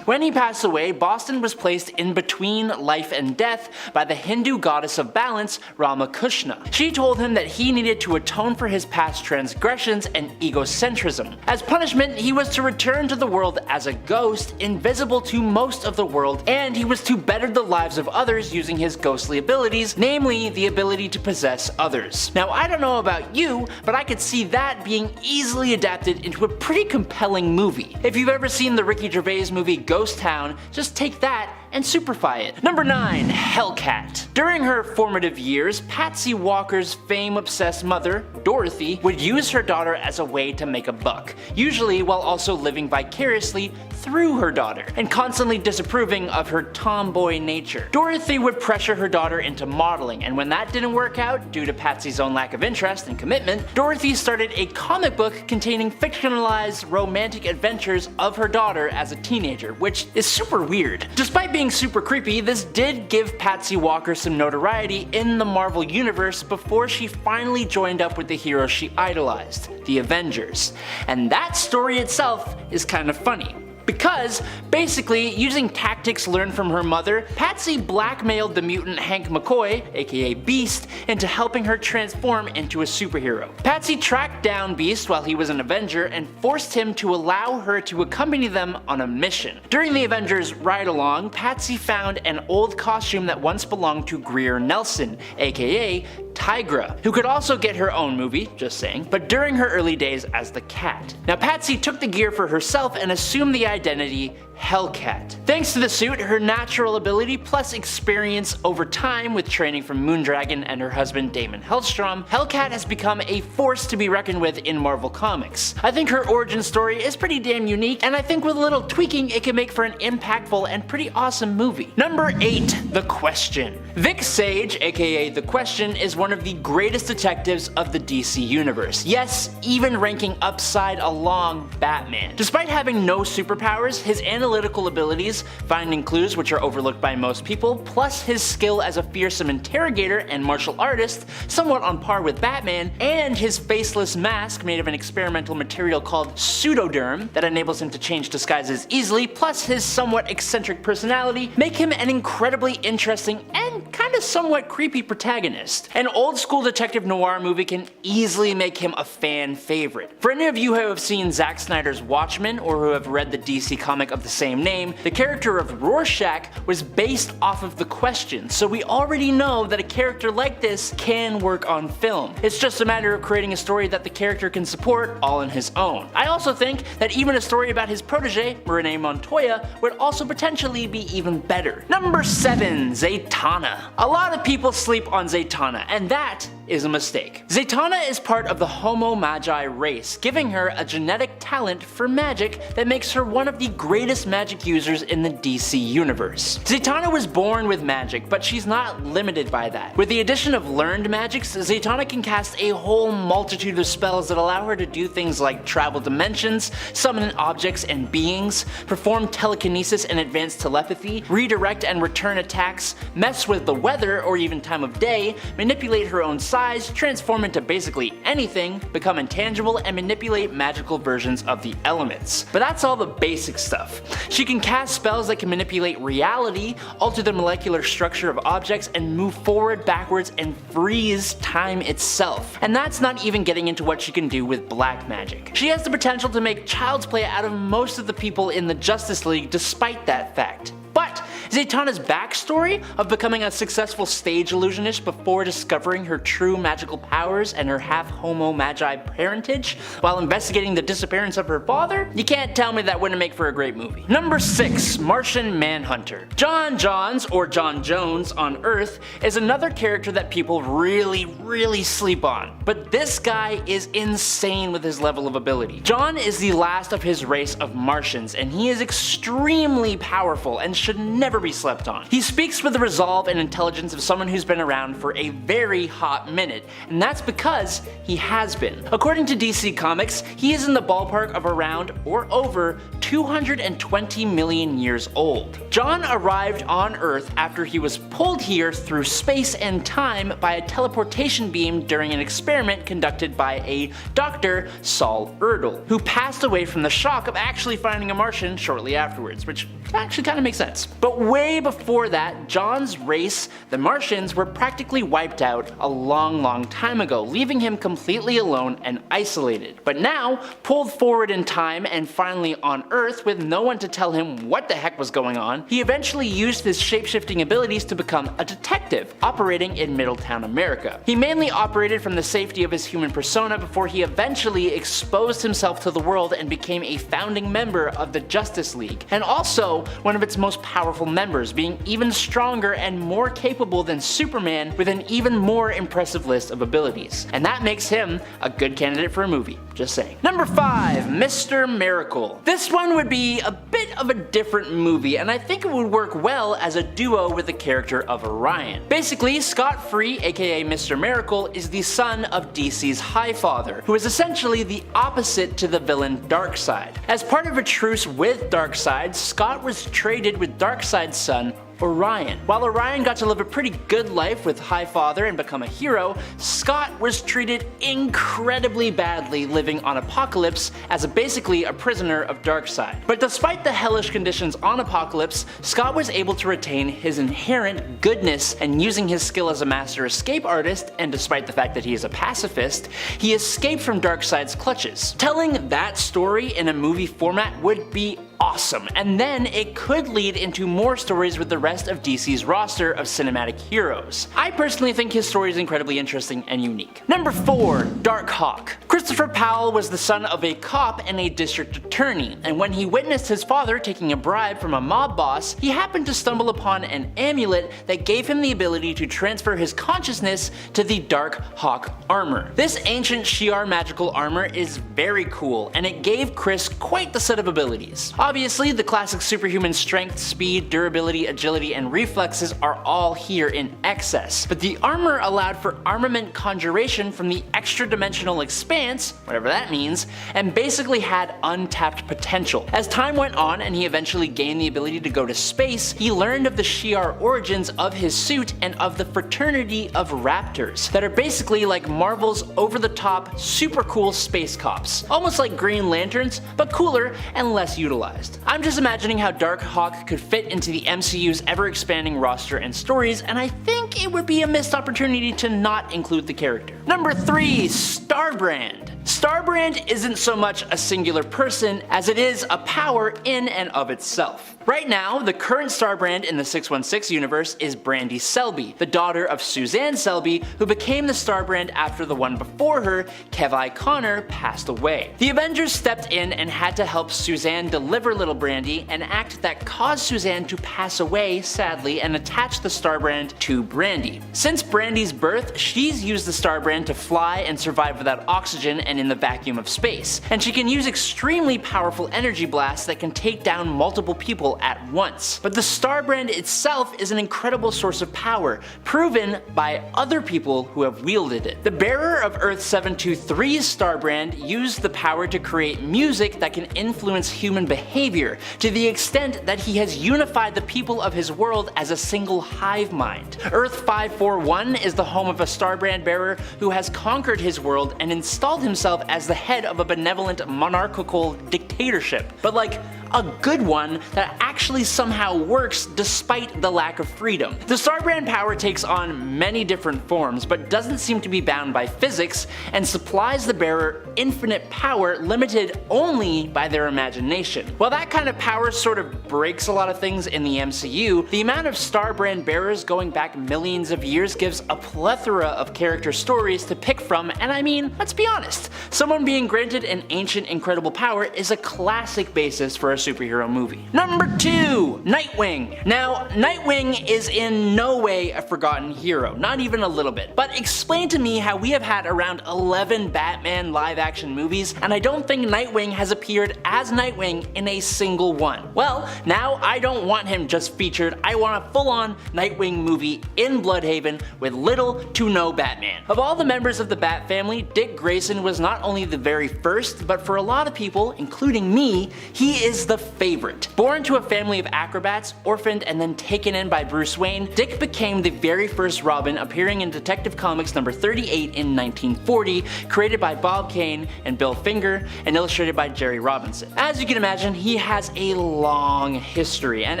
When he passed away, Boston was placed in between life and death by the Hindu goddess of balance, Ramakrishna. She told him that he needed to atone for his past transgressions and egocentrism. As punishment, he was to return to the world as a ghost, invisible to most of the world, and he was to better the lives of others using his ghostly abilities, namely the ability to possess others. Now, I don't know about you, but I could see that being easily adapted into a pretty compelling movie. If you've ever seen the Ricky Gervais movie Ghost Town, just take that and superfy it. Number 9. Hellcat. During her formative years, Patsy Walker's fame-obsessed mother, Dorothy, would use her daughter as a way to make a buck, usually while also living vicariously through her daughter, and constantly disapproving of her tomboy nature. Dorothy would pressure her daughter into modeling, and when that didn't work out, due to Patsy's own lack of interest and commitment, Dorothy started a comic book containing fictionalized romantic adventures of her daughter as a teenager, which is super weird. Despite being super creepy, this did give Patsy Walker some notoriety in the Marvel universe before she finally joined up with the heroes she idolized, the Avengers. And that story itself is kind of funny. Because, basically, using tactics learned from her mother, Patsy blackmailed the mutant Hank McCoy, aka Beast, into helping her transform into a superhero. Patsy tracked down Beast while he was an Avenger and forced him to allow her to accompany them on a mission. During the Avengers ride-along, Patsy found an old costume that once belonged to Greer Nelson, aka Tigra, who could also get her own movie, just saying, but during her early days as the Cat. Now Patsy took the gear for herself and assumed the identity Hellcat. Thanks to the suit, her natural ability plus experience over time with training from Moondragon and her husband Damon Hellstrom, Hellcat has become a force to be reckoned with in Marvel Comics. I think her origin story is pretty damn unique, and I think with a little tweaking it can make for an impactful and pretty awesome movie. Number 8. The Question. Vic Sage, aka The Question, is one of the greatest detectives of the DC universe. Yes, even ranking upside along Batman. Despite having no superpowers, his analytical abilities, finding clues which are overlooked by most people, plus his skill as a fearsome interrogator and martial artist, somewhat on par with Batman, and his faceless mask made of an experimental material called pseudoderm that enables him to change disguises easily, plus his somewhat eccentric personality, make him an incredibly interesting and kind of somewhat creepy protagonist. An old school detective noir movie can easily make him a fan favorite. For any of you who have seen Zack Snyder's Watchmen or who have read the DC comic of the same name, the character of Rorschach was based off of The Question, so we already know that a character like this can work on film. It's just a matter of creating a story that the character can support all on his own. I also think that even a story about his protege, Renee Montoya, would also potentially be even better. Number 7. Zatanna. A lot of people sleep on Zatanna, and that is a mistake. Zatanna is part of the Homo Magi race, giving her a genetic talent for magic that makes her one of the greatest magic users in the DC universe. Zatanna was born with magic, but she's not limited by that. With the addition of learned magics, Zatanna can cast a whole multitude of spells that allow her to do things like travel dimensions, summon objects and beings, perform telekinesis and advanced telepathy, redirect and return attacks, mess with the weather or even time of day, manipulate her own size, transform into basically anything, become intangible, and manipulate magical versions of the elements. But that's all the basic stuff. She can cast spells that can manipulate reality, alter the molecular structure of objects, and move forward, backwards, and freeze time itself. And that's not even getting into what she can do with black magic. She has the potential to make child's play out of most of the people in the Justice League despite that fact. But Zatanna's backstory of becoming a successful stage illusionist before discovering her true magical powers and her half-homo magi parentage while investigating the disappearance of her father? You can't tell me that wouldn't make for a great movie. Number 6. Martian Manhunter. John Johns, or John Jones on Earth, is another character that people really sleep on. But this guy is insane with his level of ability. John is the last of his race of Martians, and he is extremely powerful and should never be slept on. He speaks with the resolve and intelligence of someone who's been around for a very hot minute, and that's because he has been. According to DC Comics, he is in the ballpark of around or over 220 million years old. John arrived on Earth after he was pulled here through space and time by a teleportation beam during an experiment conducted by a Dr. Saul Erdel, who passed away from the shock of actually finding a Martian shortly afterwards, which actually kind of makes sense. But way before that, John's race, the Martians, were practically wiped out a long time ago, leaving him completely alone and isolated. But now, pulled forward in time and finally on Earth with no one to tell him what the heck was going on, he eventually used his shapeshifting abilities to become a detective, operating in Middletown, America. He mainly operated from the safety of his human persona before he eventually exposed himself to the world and became a founding member of the Justice League, and also one of its most powerful members, being even stronger and more capable than Superman with an even more impressive list of abilities. And that makes him a good candidate for a movie, just saying. Number 5. Mr. Miracle. This one would be a bit of a different movie, and I think it would work well as a duo with the character of Orion. Basically, Scott Free, aka Mr. Miracle, is the son of DC's Highfather, who is essentially the opposite to the villain Darkseid. As part of a truce with Darkseid, Scott was traded with Darkseid's son, Orion. While Orion got to live a pretty good life with Highfather and become a hero, Scott was treated incredibly badly living on Apokolips as basically a prisoner of Darkseid. But despite the hellish conditions on Apokolips, Scott was able to retain his inherent goodness, and using his skill as a master escape artist, and despite the fact that he is a pacifist, he escaped from Darkseid's clutches. Telling that story in a movie format would be awesome, and then it could lead into more stories with the rest of DC's roster of cinematic heroes. I personally think his story is incredibly interesting and unique. Number 4. Darkhawk. Christopher Powell was the son of a cop and a district attorney, and when he witnessed his father taking a bribe from a mob boss, he happened to stumble upon an amulet that gave him the ability to transfer his consciousness to the Darkhawk armor. This ancient Shi'ar magical armor is very cool, and it gave Chris quite the set of abilities. Obviously, the classic superhuman strength, speed, durability, agility, and reflexes are all here in excess, but the armor allowed for armament conjuration from the extra-dimensional expanse, whatever that means, and basically had untapped potential. As time went on and he eventually gained the ability to go to space, he learned of the Shi'ar origins of his suit and of the fraternity of raptors that are basically like Marvel's over-the-top, super cool space cops. Almost like Green Lanterns, but cooler and less utilized. I'm just imagining how Darkhawk could fit into the MCU's ever-expanding roster and stories, and I think it would be a missed opportunity to not include the character. Number 3. Starbrand. Starbrand isn't so much a singular person as it is a power in and of itself. Right now, the current Starbrand in the 616 universe is Brandy Selby, the daughter of Suzanne Selby, who became the Starbrand after the one before her, Kevi Connor, passed away. The Avengers stepped in and had to help Suzanne deliver little Brandy, an act that caused Suzanne to pass away, sadly, and attach the Starbrand to Brandy. Since Brandy's birth, she's used the Starbrand to fly and survive without oxygen and in the vacuum of space, and she can use extremely powerful energy blasts that can take down multiple people at once. But the Starbrand itself is an incredible source of power, proven by other people who have wielded it. The bearer of Earth 723's Starbrand used the power to create music that can influence human behavior, to the extent that he has unified the people of his world as a single hive mind. Earth 541 is the home of a Starbrand bearer who has conquered his world and installed himself as the head of a benevolent monarchical dictatorship. But like, a good one that actually somehow works despite the lack of freedom. The Starbrand power takes on many different forms, but doesn't seem to be bound by physics, and supplies the bearer infinite power limited only by their imagination. While that kind of power sort of breaks a lot of things in the MCU, the amount of Starbrand bearers going back millions of years gives a plethora of character stories to pick from, and I mean, let's be honest, someone being granted an ancient incredible power is a classic basis for a superhero movie. Number 2, Nightwing. Now, Nightwing is in no way a forgotten hero, not even a little bit, but explain to me how we have had around 11 Batman live action movies, and I don't think Nightwing has appeared as Nightwing in a single one. Well, now I don't want him just featured, I want a full-on Nightwing movie in Bloodhaven with little to no Batman. Of all the members of the Bat family, Dick Grayson was not only the very first, but for a lot of people, including me, he is the favorite. Born to a family of acrobats, orphaned and then taken in by Bruce Wayne, Dick became the very first Robin, appearing in Detective Comics number 38 in 1940, created by Bob Kane and Bill Finger, and illustrated by Jerry Robinson. As you can imagine, he has a long history, and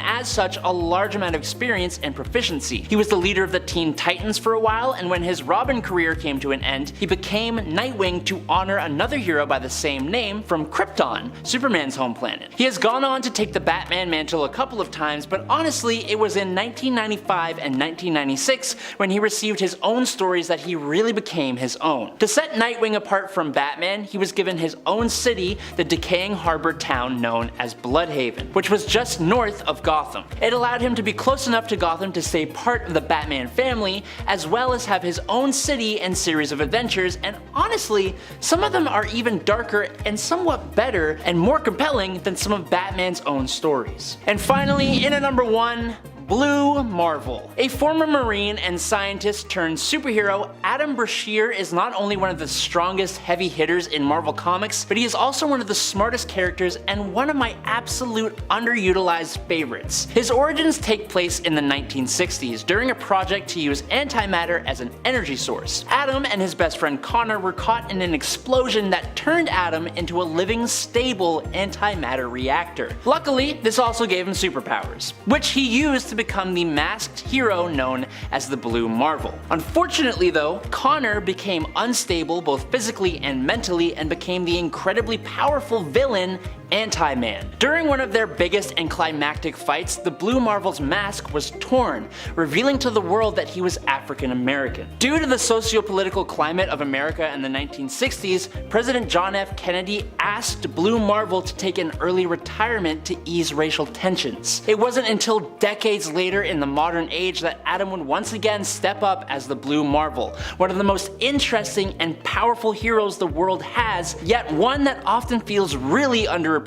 as such, a large amount of experience and proficiency. He was the leader of the Teen Titans for a while, and when his Robin career came to an end, he became Nightwing to honor another hero by the same name from Krypton, Superman's home planet. He has gone on to take the Batman mantle a couple of times, but honestly, it was in 1995 and 1996 when he received his own stories that he really became his own. To set Nightwing apart from Batman, he was given his own city, the decaying harbor town known as Bloodhaven, which was just north of Gotham. It allowed him to be close enough to Gotham to stay part of the Batman family, as well as have his own city and series of adventures, and honestly, some of them are even darker and somewhat better and more compelling than some of Batman's own stories. And finally, in at number 1, Blue Marvel. A former Marine and scientist turned superhero, Adam Brashear is not only one of the strongest heavy hitters in Marvel Comics, but he is also one of the smartest characters and one of my absolute underutilized favorites. His origins take place in the 1960s during a project to use antimatter as an energy source. Adam and his best friend Connor were caught in an explosion that turned Adam into a living, stable antimatter reactor. Luckily, this also gave him superpowers, which he used to become the masked hero known as the Blue Marvel. Unfortunately though, Connor became unstable both physically and mentally and became the incredibly powerful villain Anti-Man. During one of their biggest and climactic fights, the Blue Marvel's mask was torn, revealing to the world that he was African American. Due to the socio-political climate of America in the 1960s, President John F. Kennedy asked Blue Marvel to take an early retirement to ease racial tensions. It wasn't until decades later in the modern age that Adam would once again step up as the Blue Marvel, one of the most interesting and powerful heroes the world has, yet one that often feels really underappreciated.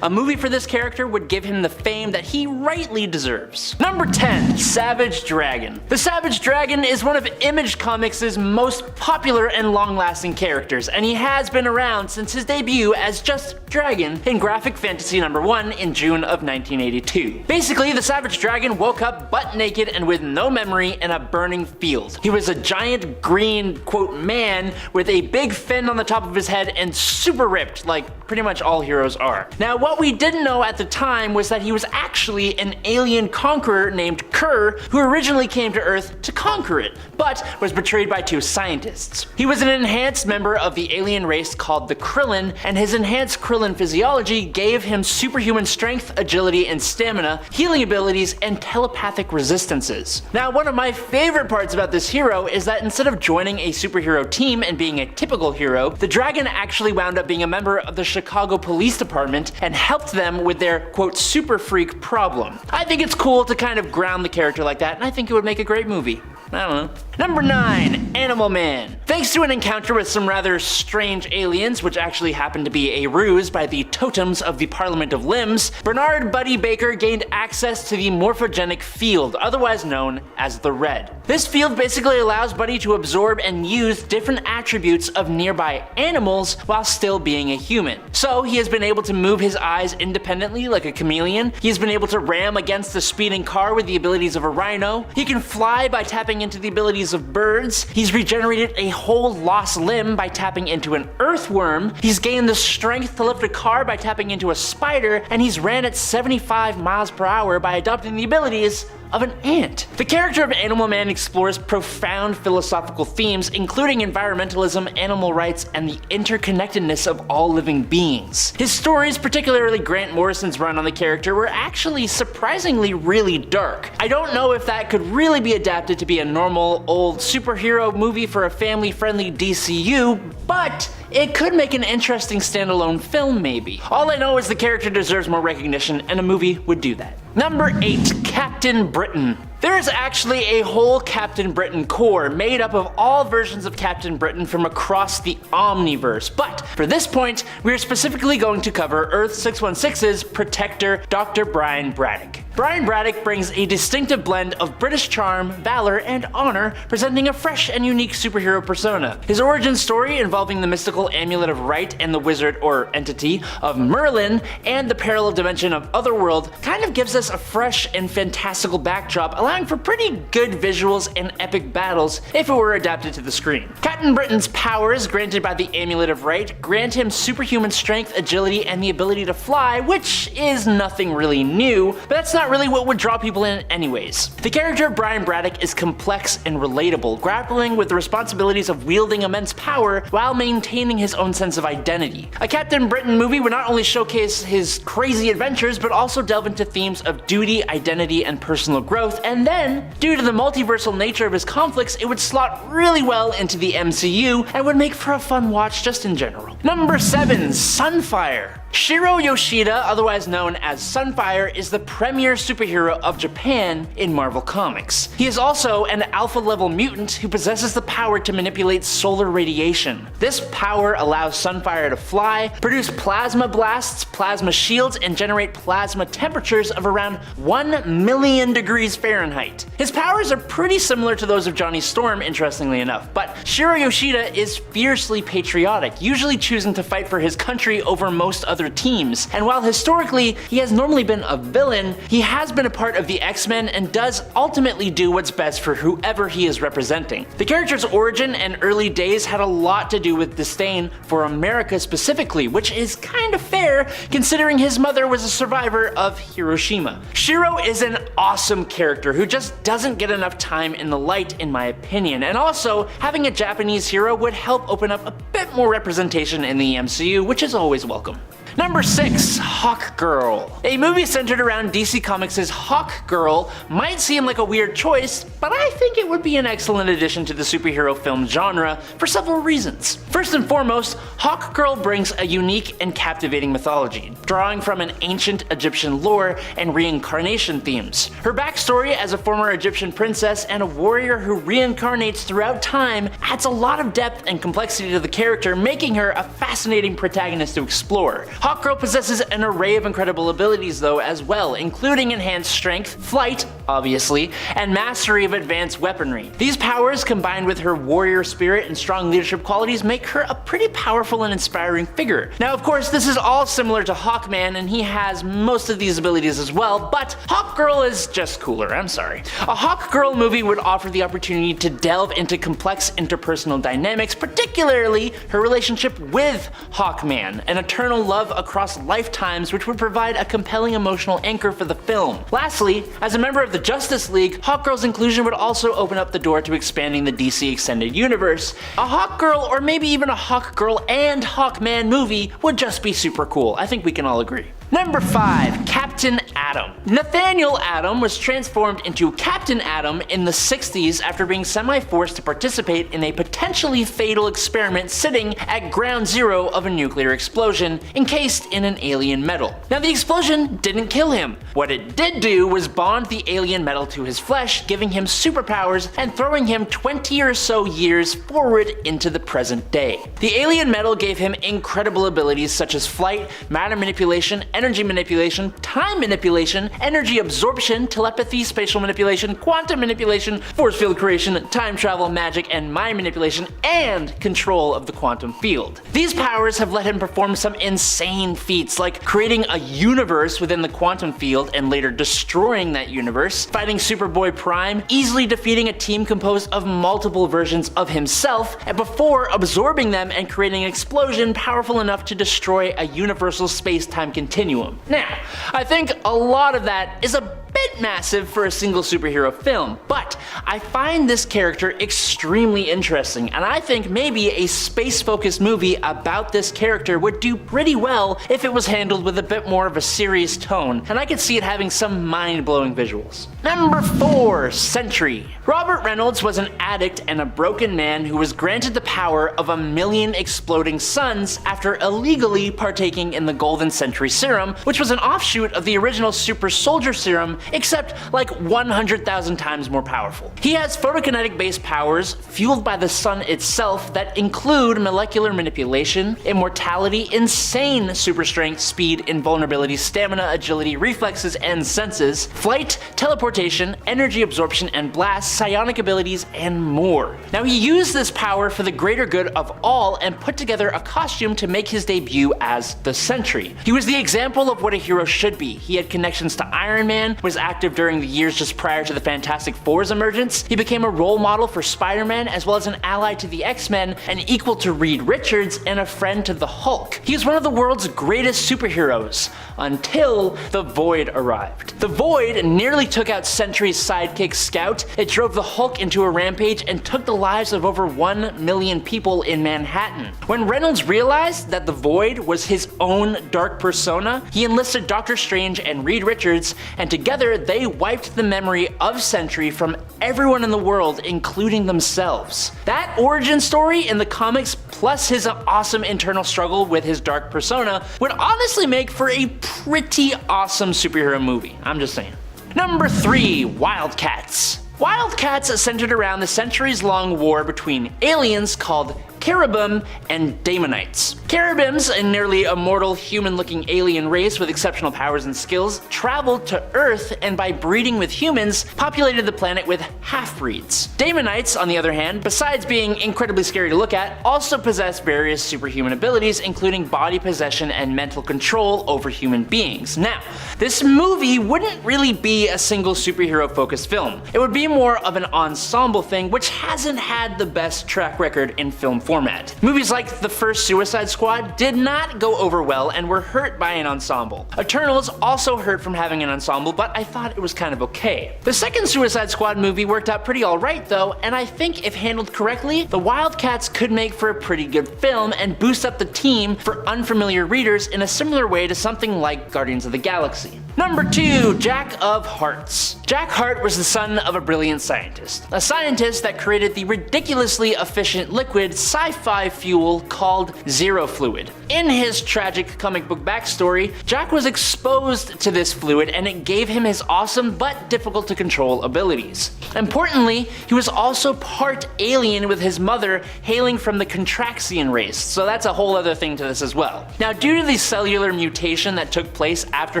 A movie for this character would give him the fame that he rightly deserves. Number 10, Savage Dragon. The Savage Dragon is one of Image Comics' most popular and long-lasting characters, and he has been around since his debut as just Dragon in Graphic Fantasy number 1 in June of 1982. Basically, the Savage Dragon woke up butt naked and with no memory in a burning field. He was a giant green, quote, man with a big fin on the top of his head and super ripped, like pretty much all heroes are. Now, what we didn't know at the time was that he was actually an alien conqueror named Kerr, who originally came to Earth to conquer it, but was betrayed by 2 scientists. He was an enhanced member of the alien race called the Krillin, and his enhanced Krillin physiology gave him superhuman strength, agility, and stamina, healing abilities, and telepathic resistances. Now, one of my favorite parts about this hero is that instead of joining a superhero team and being a typical hero, the Dragon actually wound up being a member of the Chicago Police Department and helped them with their, quote, super freak problem. I think it's cool to kind of ground the character like that, and I think it would make a great movie. I don't know. Number 9, Animal Man. Thanks to an encounter with some rather strange aliens, which actually happened to be a ruse by the totems of the Parliament of Limbs, Bernard Buddy Baker gained access to the morphogenic field, otherwise known as the Red. This field basically allows Buddy to absorb and use different attributes of nearby animals while still being a human. So he has been able able to move his eyes independently like a chameleon. He's been able to ram against a speeding car with the abilities of a rhino. He can fly by tapping into the abilities of birds. He's regenerated a whole lost limb by tapping into an earthworm. He's gained the strength to lift a car by tapping into a spider, and he's ran at 75 miles per hour by adopting the abilities of an ant. The character of Animal Man explores profound philosophical themes, including environmentalism, animal rights, and the interconnectedness of all living beings. His stories, particularly Grant Morrison's run on the character, were actually surprisingly really dark. I don't know if that could really be adapted to be a normal, old superhero movie for a family-friendly DCU, but it could make an interesting standalone film maybe. All I know is the character deserves more recognition, and a movie would do that. Number 8, Captain Britain. There is actually a whole Captain Britain core made up of all versions of Captain Britain from across the Omniverse, but for this point, we are specifically going to cover Earth 616's protector, Dr. Brian Braddock. Brian Braddock brings a distinctive blend of British charm, valor, and honor, presenting a fresh and unique superhero persona. His origin story, involving the mystical Amulet of Right and the wizard or entity of Merlin and the parallel dimension of Otherworld, kind of gives us a fresh and fantastical backdrop, allowing for pretty good visuals and epic battles if it were adapted to the screen. Captain Britain's powers, granted by the Amulet of Right, grant him superhuman strength, agility, and the ability to fly, which is nothing really new, but that's not really what would draw people in anyways. The character of Brian Braddock is complex and relatable, grappling with the responsibilities of wielding immense power while maintaining his own sense of identity. A Captain Britain movie would not only showcase his crazy adventures, but also delve into themes of duty, identity, and personal growth, and then, due to the multiversal nature of his conflicts, it would slot really well into the MCU and would make for a fun watch just in general. Number 7, Sunfire. Shiro Yoshida, otherwise known as Sunfire, is the premier superhero of Japan in Marvel Comics. He is also an alpha-level mutant who possesses the power to manipulate solar radiation. This power allows Sunfire to fly, produce plasma blasts, plasma shields, and generate plasma temperatures of around 1 million degrees Fahrenheit. His powers are pretty similar to those of Johnny Storm, interestingly enough, but Shiro Yoshida is fiercely patriotic, usually choosing to fight for his country over most other teams, and while historically he has normally been a villain, he has been a part of the X-Men and does ultimately do what's best for whoever he is representing. The character's origin and early days had a lot to do with disdain for America specifically, which is kind of fair considering his mother was a survivor of Hiroshima. Shiro is an awesome character who just doesn't get enough time in the light in my opinion, and also having a Japanese hero would help open up a bit more representation in the MCU, which is always welcome. Number 6, Hawkgirl. A movie centered around DC Comics' Hawkgirl might seem like a weird choice, but I think it would be an excellent addition to the superhero film genre for several reasons. First and foremost, Hawkgirl brings a unique and captivating mythology, drawing from an ancient Egyptian lore and reincarnation themes. Her backstory as a former Egyptian princess and a warrior who reincarnates throughout time adds a lot of depth and complexity to the character, making her a fascinating protagonist to explore. Hawkgirl possesses an array of incredible abilities though as well, including enhanced strength, flight, obviously, and mastery of advanced weaponry. These powers, combined with her warrior spirit and strong leadership qualities, make her a pretty powerful and inspiring figure. Now of course this is all similar to Hawkman and he has most of these abilities as well, but Hawkgirl is just cooler, I'm sorry. A Hawkgirl movie would offer the opportunity to delve into complex interpersonal dynamics, particularly her relationship with Hawkman, an eternal love across lifetimes which would provide a compelling emotional anchor for the film. Lastly, as a member of the Justice League, Hawkgirl's inclusion would also open up the door to expanding the DC Extended Universe. A Hawkgirl or maybe even a Hawkgirl and Hawkman movie would just be super cool. I think we can all agree. Number 5, Captain Atom. Nathaniel Atom was transformed into Captain Atom in the 60s after being semi-forced to participate in a potentially fatal experiment sitting at ground zero of a nuclear explosion encased in an alien metal. Now the explosion didn't kill him. What it did do was bond the alien metal to his flesh, giving him superpowers and throwing him 20 or so years forward into the present day. The alien metal gave him incredible abilities such as flight, matter manipulation, and energy manipulation, time manipulation, energy absorption, telepathy, spatial manipulation, quantum manipulation, force field creation, time travel, magic, and mind manipulation, and control of the quantum field. These powers have let him perform some insane feats, like creating a universe within the quantum field and later destroying that universe, fighting Superboy Prime, easily defeating a team composed of multiple versions of himself, and before absorbing them and creating an explosion powerful enough to destroy a universal space-time continuum. Now, I think a lot of that is a bit massive for a single superhero film, but I find this character extremely interesting, and I think maybe a space-focused movie about this character would do pretty well if it was handled with a bit more of a serious tone, and I could see it having some mind-blowing visuals. Number 4, Sentry. Robert Reynolds was an addict and a broken man who was granted the power of 1,000,000 exploding suns after illegally partaking in the Golden Sentry Serum, which was an offshoot of the original Super Soldier Serum, except like 100,000 times more powerful. He has photokinetic-based powers fueled by the sun itself that include molecular manipulation, immortality, insane super strength, speed, invulnerability, stamina, agility, reflexes, and senses, flight, teleportation, energy absorption and blast, psionic abilities, and more. Now he used this power for the greater good of all and put together a costume to make his debut as the Sentry. He was the example of what a hero should be. He had connections to Iron Man, was active during the years just prior to the Fantastic Four's emergence. He became a role model for Spider-Man as well as an ally to the X-Men, an equal to Reed Richards, and a friend to the Hulk. He is one of the world's greatest superheroes until the Void arrived. The Void nearly took out Sentry's sidekick Scout. It drove the Hulk into a rampage and took the lives of over 1,000,000 people in Manhattan. When Reynolds realized that the Void was his own dark persona, he enlisted Doctor Strange and Reed Richards, and together they wiped the memory of Sentry from everyone in the world, including themselves. That origin story in the comics, plus his awesome internal struggle with his dark persona, would honestly make for a pretty awesome superhero movie. I'm just saying. Number 3, Wildcats. Wildcats centered around the centuries-long war between aliens called Cherubim and Daemonites. Cherubim's, a nearly immortal human-looking alien race with exceptional powers and skills, traveled to Earth and by breeding with humans, populated the planet with half-breeds. Daemonites, on the other hand, besides being incredibly scary to look at, also possess various superhuman abilities, including body possession and mental control over human beings. Now, this movie wouldn't really be a single superhero-focused film. It would be more of an ensemble thing, which hasn't had the best track record in film format. Movies like the first Suicide Squad did not go over well and were hurt by an ensemble. Eternals also hurt from having an ensemble, but I thought it was kind of okay. The second Suicide Squad movie worked out pretty alright though, and I think if handled correctly, the Wildcats could make for a pretty good film and boost up the team for unfamiliar readers in a similar way to something like Guardians of the Galaxy. Number 2, Jack of Hearts. Jack Hart was the son of a brilliant scientist. A scientist that created the ridiculously efficient liquid sci-fi fuel called Zero Fluid. In his tragic comic book backstory, Jack was exposed to this fluid and it gave him his awesome but difficult to control abilities. Importantly, he was also part alien with his mother hailing from the Contraxian race, so that's a whole other thing to this as well. Now, due to the cellular mutation that took place after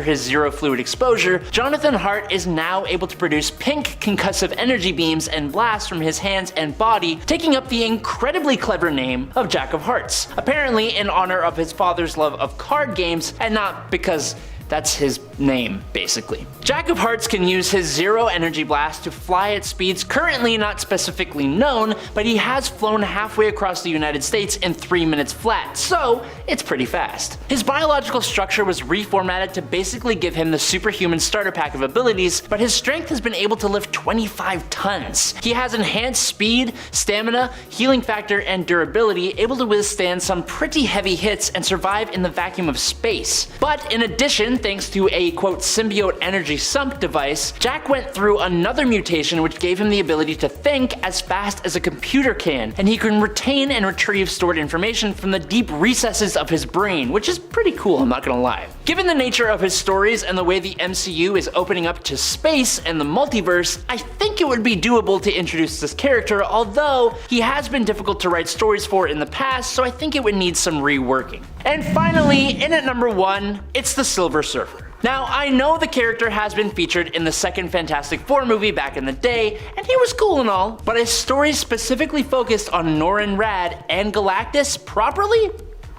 his Zero Fluid exposure, Jonathan Hart is now able to produce pink concussive energy beams and blasts from his hands and body, taking up the incredibly clever name of Jack of Hearts, apparently in honor of his father's love of card games and not because that's his name, basically. Jack of Hearts can use his Zero Energy Blast to fly at speeds currently not specifically known, but he has flown halfway across the United States in 3 minutes flat, so it's pretty fast. His biological structure was reformatted to basically give him the superhuman starter pack of abilities, but his strength has been able to lift 25 tons. He has enhanced speed, stamina, healing factor, and durability, able to withstand some pretty heavy hits and survive in the vacuum of space. But in addition, thanks to a quote symbiote energy sump device, Jack went through another mutation which gave him the ability to think as fast as a computer can, and he can retain and retrieve stored information from the deep recesses of his brain, which is pretty cool, I'm not gonna lie. Given the nature of his stories and the way the MCU is opening up to space and the multiverse, I think it would be doable to introduce this character, although he has been difficult to write stories for in the past, so I think it would need some reworking. And finally, in at number 1, it's the Silver Surfer. Now, I know the character has been featured in the second Fantastic Four movie back in the day, and he was cool and all, but his story specifically focused on Norrin Radd and Galactus properly?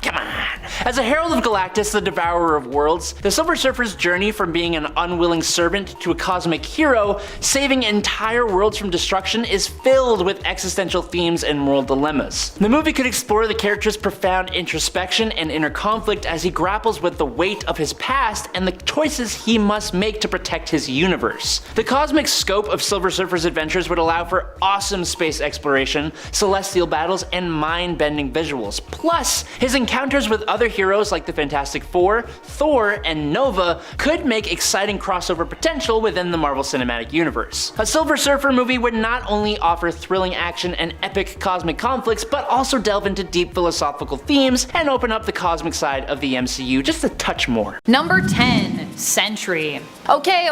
Come on. As a herald of Galactus, the devourer of worlds, the Silver Surfer's journey from being an unwilling servant to a cosmic hero, saving entire worlds from destruction, is filled with existential themes and moral dilemmas. The movie could explore the character's profound introspection and inner conflict as he grapples with the weight of his past and the choices he must make to protect his universe. The cosmic scope of Silver Surfer's adventures would allow for awesome space exploration, celestial battles, and mind-bending visuals. Plus, his encounters with other heroes like the Fantastic Four, Thor, and Nova could make exciting crossover potential within the Marvel Cinematic Universe. A Silver Surfer movie would not only offer thrilling action and epic cosmic conflicts, but also delve into deep philosophical themes and open up the cosmic side of the MCU just a touch more. Number 10, Sentry. Okay.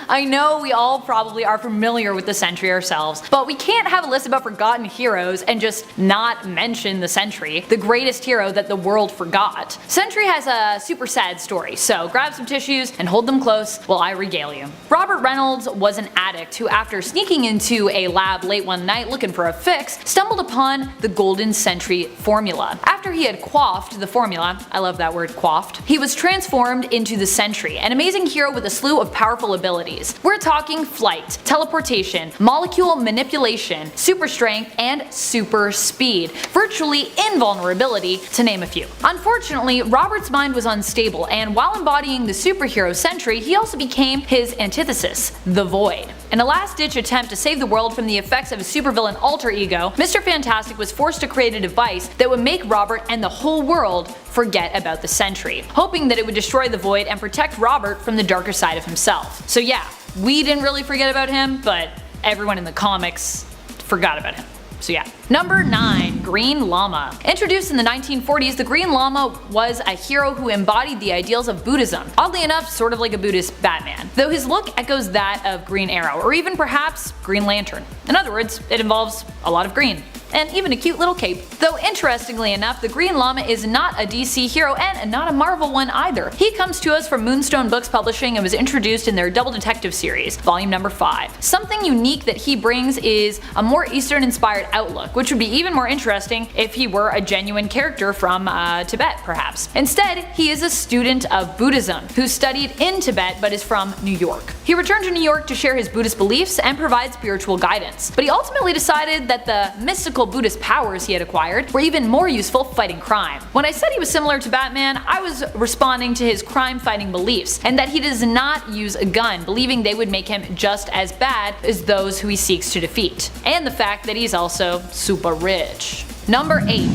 I know we all probably are familiar with the Sentry ourselves, but we can't have a list about forgotten heroes and just not mention the Sentry, the greatest hero that the world forgot. Sentry has a super sad story, so grab some tissues and hold them close while I regale you. Robert Reynolds was an addict who, after sneaking into a lab late one night looking for a fix, stumbled upon the Golden Sentry formula. After he had quaffed the formula, I love that word, quaffed, he was transformed into the Sentry, an amazing hero with a slew of powerful abilities. We're talking flight, teleportation, molecule manipulation, super strength, and super speed, virtually invulnerability, to name a few. Unfortunately, Robert's mind was unstable, and while embodying the superhero Sentry, he also became his antithesis, the Void. In a last-ditch attempt to save the world from the effects of his supervillain alter ego, Mr. Fantastic was forced to create a device that would make Robert and the whole world forget about the Sentry, hoping that it would destroy the Void and protect Robert from the darker side of himself. So yeah, we didn't really forget about him, but everyone in the comics forgot about him. So yeah. Number 9, Green Llama. Introduced in the 1940s, the Green Llama was a hero who embodied the ideals of Buddhism. Oddly enough, sort of like a Buddhist Batman, though his look echoes that of Green Arrow, or even perhaps Green Lantern. In other words, it involves a lot of green, and even a cute little cape. Though interestingly enough, the Green Llama is not a DC hero and not a Marvel one either. He comes to us from Moonstone Books Publishing and was introduced in their Double Detective series, volume number 5. Something unique that he brings is a more Eastern-inspired outlook, which would be even more interesting if he were a genuine character from Tibet, perhaps. Instead, he is a student of Buddhism, who studied in Tibet but is from New York. He returned to New York to share his Buddhist beliefs and provide spiritual guidance, but he ultimately decided that the mystical Buddhist powers he had acquired were even more useful fighting crime. When I said he was similar to Batman, I was responding to his crime-fighting beliefs, and that he does not use a gun, believing they would make him just as bad as those who he seeks to defeat. And the fact that he's also super rich. Number 8.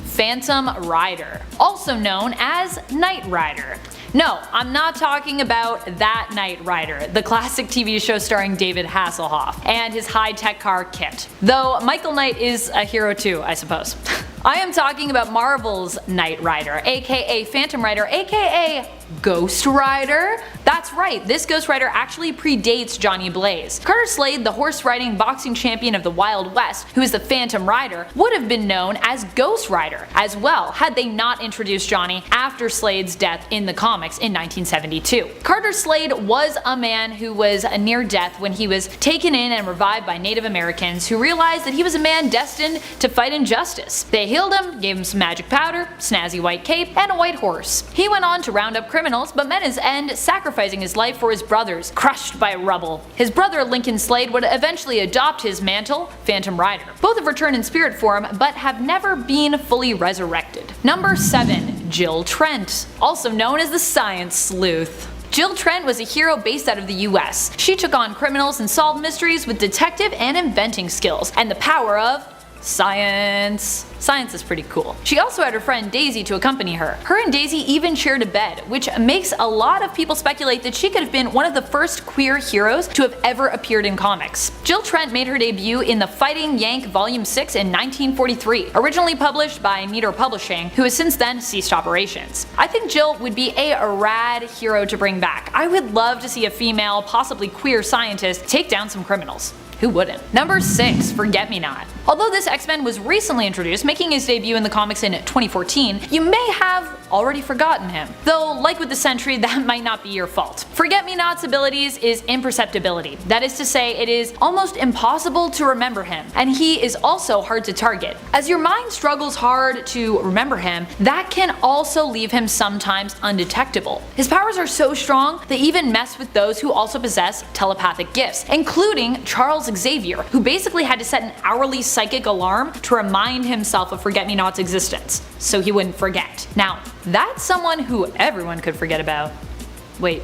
Phantom Rider, also known as Knight Rider. No, I'm not talking about that Knight Rider, the classic TV show starring David Hasselhoff, and his high-tech car KITT. Though Michael Knight is a hero too, I suppose. I am talking about Marvel's Knight Rider, aka Phantom Rider, aka Ghost Rider? That's right, this Ghost Rider actually predates Johnny Blaze. Carter Slade, the horse-riding boxing champion of the Wild West, who is the Phantom Rider, would have been known as Ghost Rider as well had they not introduced Johnny after Slade's death in the comics in 1972. Carter Slade was a man who was near death when he was taken in and revived by Native Americans who realized that he was a man destined to fight injustice. They healed him, gave him some magic powder, snazzy white cape, and a white horse. He went on to round up criminals, but met his end sacrificing his life for his brothers, crushed by rubble. His brother Lincoln Slade would eventually adopt his mantle, Phantom Rider. Both have returned in spirit form, but have never been fully resurrected. Number 7. Jill Trent, also known as the Science Sleuth. Jill Trent was a hero based out of the US. She took on criminals and solved mysteries with detective and inventing skills, and the power of Science. Science is pretty cool. She also had her friend Daisy to accompany her. Her and Daisy even shared a bed, which makes a lot of people speculate that she could have been one of the first queer heroes to have ever appeared in comics. Jill Trent made her debut in The Fighting Yank Volume 6 in 1943, originally published by Meteor Publishing, who has since then ceased operations. I think Jill would be a rad hero to bring back. I would love to see a female, possibly queer scientist take down some criminals. Who wouldn't? Number 6, ForgetMeNot. Although this X-Men was recently introduced, making his debut in the comics in 2014, you may have already forgotten him. Though, like with the Sentry, that might not be your fault. ForgetMeNot's abilities is imperceptibility. That is to say, it is almost impossible to remember him, and he is also hard to target. As your mind struggles hard to remember him, that can also leave him sometimes undetectable. His powers are so strong, they even mess with those who also possess telepathic gifts, including Charles Xavier, who basically had to set an hourly psychic alarm to remind himself of ForgetMeNot's existence, so he wouldn't forget. Now, that's someone who everyone could forget about. Wait,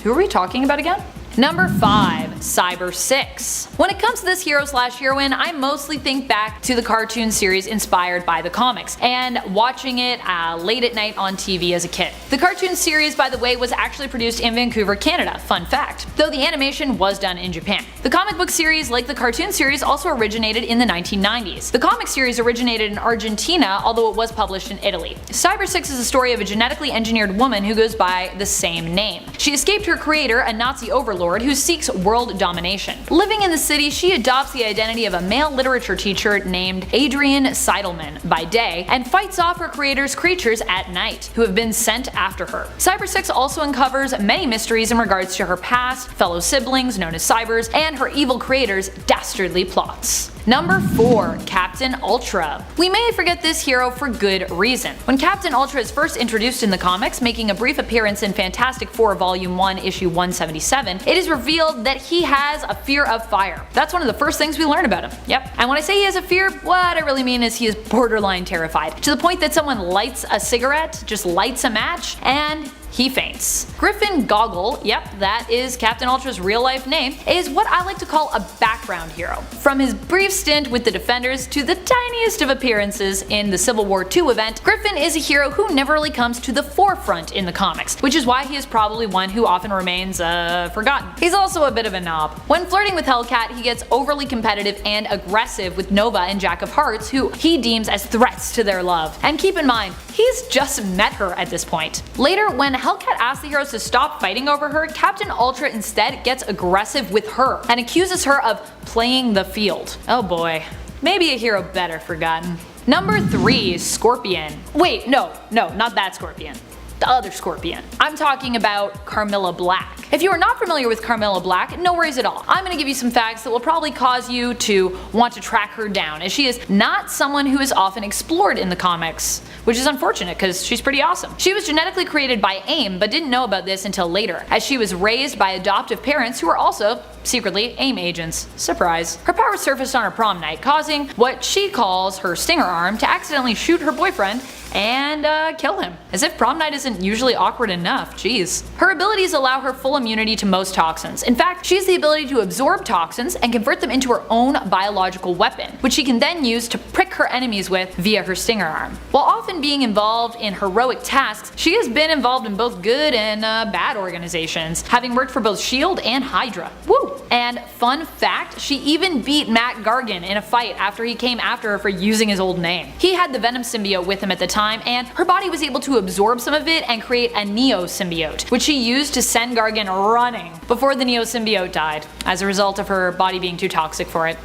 who are we talking about again? Number 5, Cyber 6. When it comes to this hero/heroine, I mostly think back to the cartoon series inspired by the comics, and watching it late at night on TV as a kid. The cartoon series, by the way, was actually produced in Vancouver, Canada, fun fact, though the animation was done in Japan. The comic book series, like the cartoon series, also originated in the 1990s. The comic series originated in Argentina, although it was published in Italy. Cyber 6 is a story of a genetically engineered woman who goes by the same name. She escaped her creator, a Nazi overlord who seeks world domination. Living in the city, she adopts the identity of a male literature teacher named Adrian Seidelman by day, and fights off her creator's creatures at night, who have been sent after her. Cyber 6 also uncovers many mysteries in regards to her past, fellow siblings known as Cybers, and her evil creator's dastardly plots. Number 4, Captain Ultra. We may forget this hero for good reason. When Captain Ultra is first introduced in the comics, making a brief appearance in Fantastic Four Volume 1, Issue 177, it is revealed that he has a fear of fire. That's one of the first things we learn about him. Yep. And when I say he has a fear, what I really mean is he is borderline terrified, to the point that someone lights a cigarette, just lights a match, and he faints. Griffin Goggle, yep, that is Captain Ultra's real life name, is what I like to call a background hero. From his brief stint with the Defenders to the tiniest of appearances in the Civil War II event, Griffin is a hero who never really comes to the forefront in the comics, which is why he is probably one who often remains forgotten. He's also a bit of a knob. When flirting with Hellcat, he gets overly competitive and aggressive with Nova and Jack of Hearts, who he deems as threats to their love. And keep in mind, he's just met her at this point. Later, when Hellcat asks the heroes to stop fighting over her, Captain Ultra instead gets aggressive with her and accuses her of playing the field. Oh boy. Maybe a hero better forgotten. Number 3, Scorpion. Wait, no, not that Scorpion. The other Scorpion. I'm talking about Carmilla Black. If you are not familiar with Carmilla Black, no worries at all. I'm going to give you some facts that will probably cause you to want to track her down, as she is not someone who is often explored in the comics, which is unfortunate because she's pretty awesome. She was genetically created by AIM, but didn't know about this until later, as she was raised by adoptive parents who were also secretly AIM agents. Surprise. Her powers surfaced on her prom night, causing what she calls her stinger arm to accidentally shoot her boyfriend and kill him. As if prom night isn't usually awkward enough, jeez. Her abilities allow her full immunity to most toxins. In fact, she has the ability to absorb toxins and convert them into her own biological weapon, which she can then use to prick her enemies with via her stinger arm. While often being involved in heroic tasks, she has been involved in both good and bad organizations, having worked for both S.H.I.E.L.D. and Hydra. Woo! And fun fact, she even beat Matt Gargan in a fight after he came after her for using his old name. He had the Venom symbiote with him at the time, and her body was able to absorb some of it and create a Neo symbiote, which she used to send Gargan running before the Neo symbiote died, as a result of her body being too toxic for it.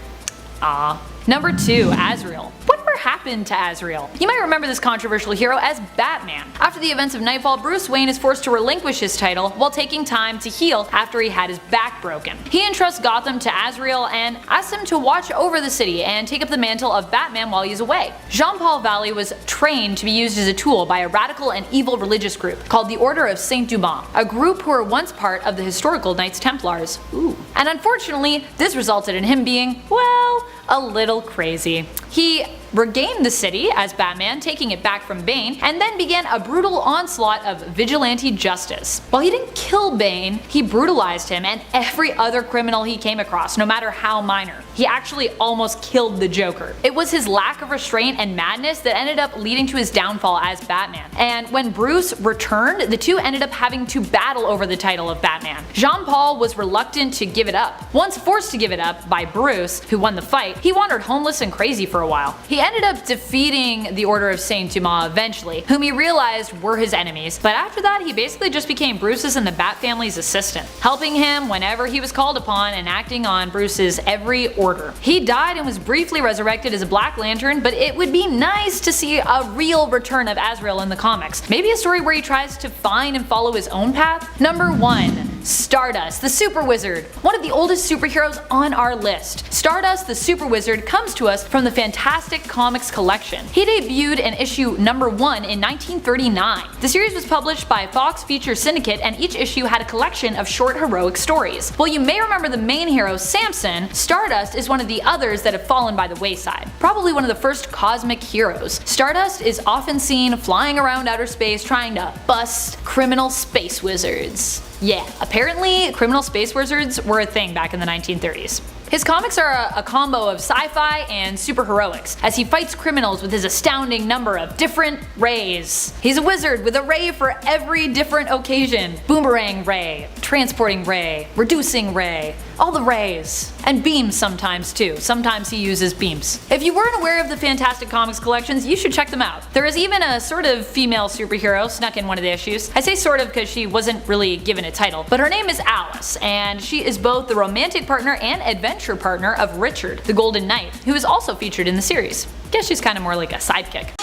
Ah. Number 2, Azrael. Whatever happened to Azrael? You might remember this controversial hero as Batman. After the events of Nightfall, Bruce Wayne is forced to relinquish his title while taking time to heal after he had his back broken. He entrusts Gotham to Azrael and asks him to watch over the city and take up the mantle of Batman while he's away. Jean-Paul Valley was trained to be used as a tool by a radical and evil religious group called the Order of Saint Duban, a group who were once part of the historical Knights Templars. Ooh. And unfortunately, this resulted in him being, well, a little crazy. He regained the city as Batman, taking it back from Bane, and then began a brutal onslaught of vigilante justice. While he didn't kill Bane, he brutalized him and every other criminal he came across, no matter how minor. He actually almost killed the Joker. It was his lack of restraint and madness that ended up leading to his downfall as Batman. And when Bruce returned, the two ended up having to battle over the title of Batman. Jean-Paul was reluctant to give it up. Once forced to give it up by Bruce, who won the fight, he wandered homeless and crazy for a while. He ended up defeating the Order of Saint Dumas eventually, whom he realized were his enemies, but after that he basically just became Bruce's and the Bat family's assistant, helping him whenever he was called upon and acting on Bruce's every order. He died and was briefly resurrected as a Black Lantern, but it would be nice to see a real return of Azrael in the comics. Maybe a story where he tries to find and follow his own path? Number 1. Stardust, the Super Wizard, one of the oldest superheroes on our list. Stardust the Super Wizard comes to us from the Fantastic Comics collection. He debuted in issue number 1 in 1939. The series was published by Fox Feature Syndicate and each issue had a collection of short heroic stories. While you may remember the main hero Samson, Stardust is one of the others that have fallen by the wayside. Probably one of the first cosmic heroes. Stardust is often seen flying around outer space trying to bust criminal space wizards. Yeah, apparently criminal space wizards were a thing back in the 1930s. His comics are a combo of sci-fi and superheroics, as he fights criminals with his astounding number of different rays. He's a wizard with a ray for every different occasion. Boomerang ray, transporting ray, reducing ray, all the rays. And beams sometimes too. Sometimes he uses beams. If you weren't aware of the Fantastic Comics collections, you should check them out. There is even a sort of female superhero snuck in one of the issues. I say sort of because she wasn't really given a title, but her name is Alice, and she is both the romantic partner and adventure partner of Richard, the Golden Knight, who is also featured in the series. Guess she's kind of more like a sidekick.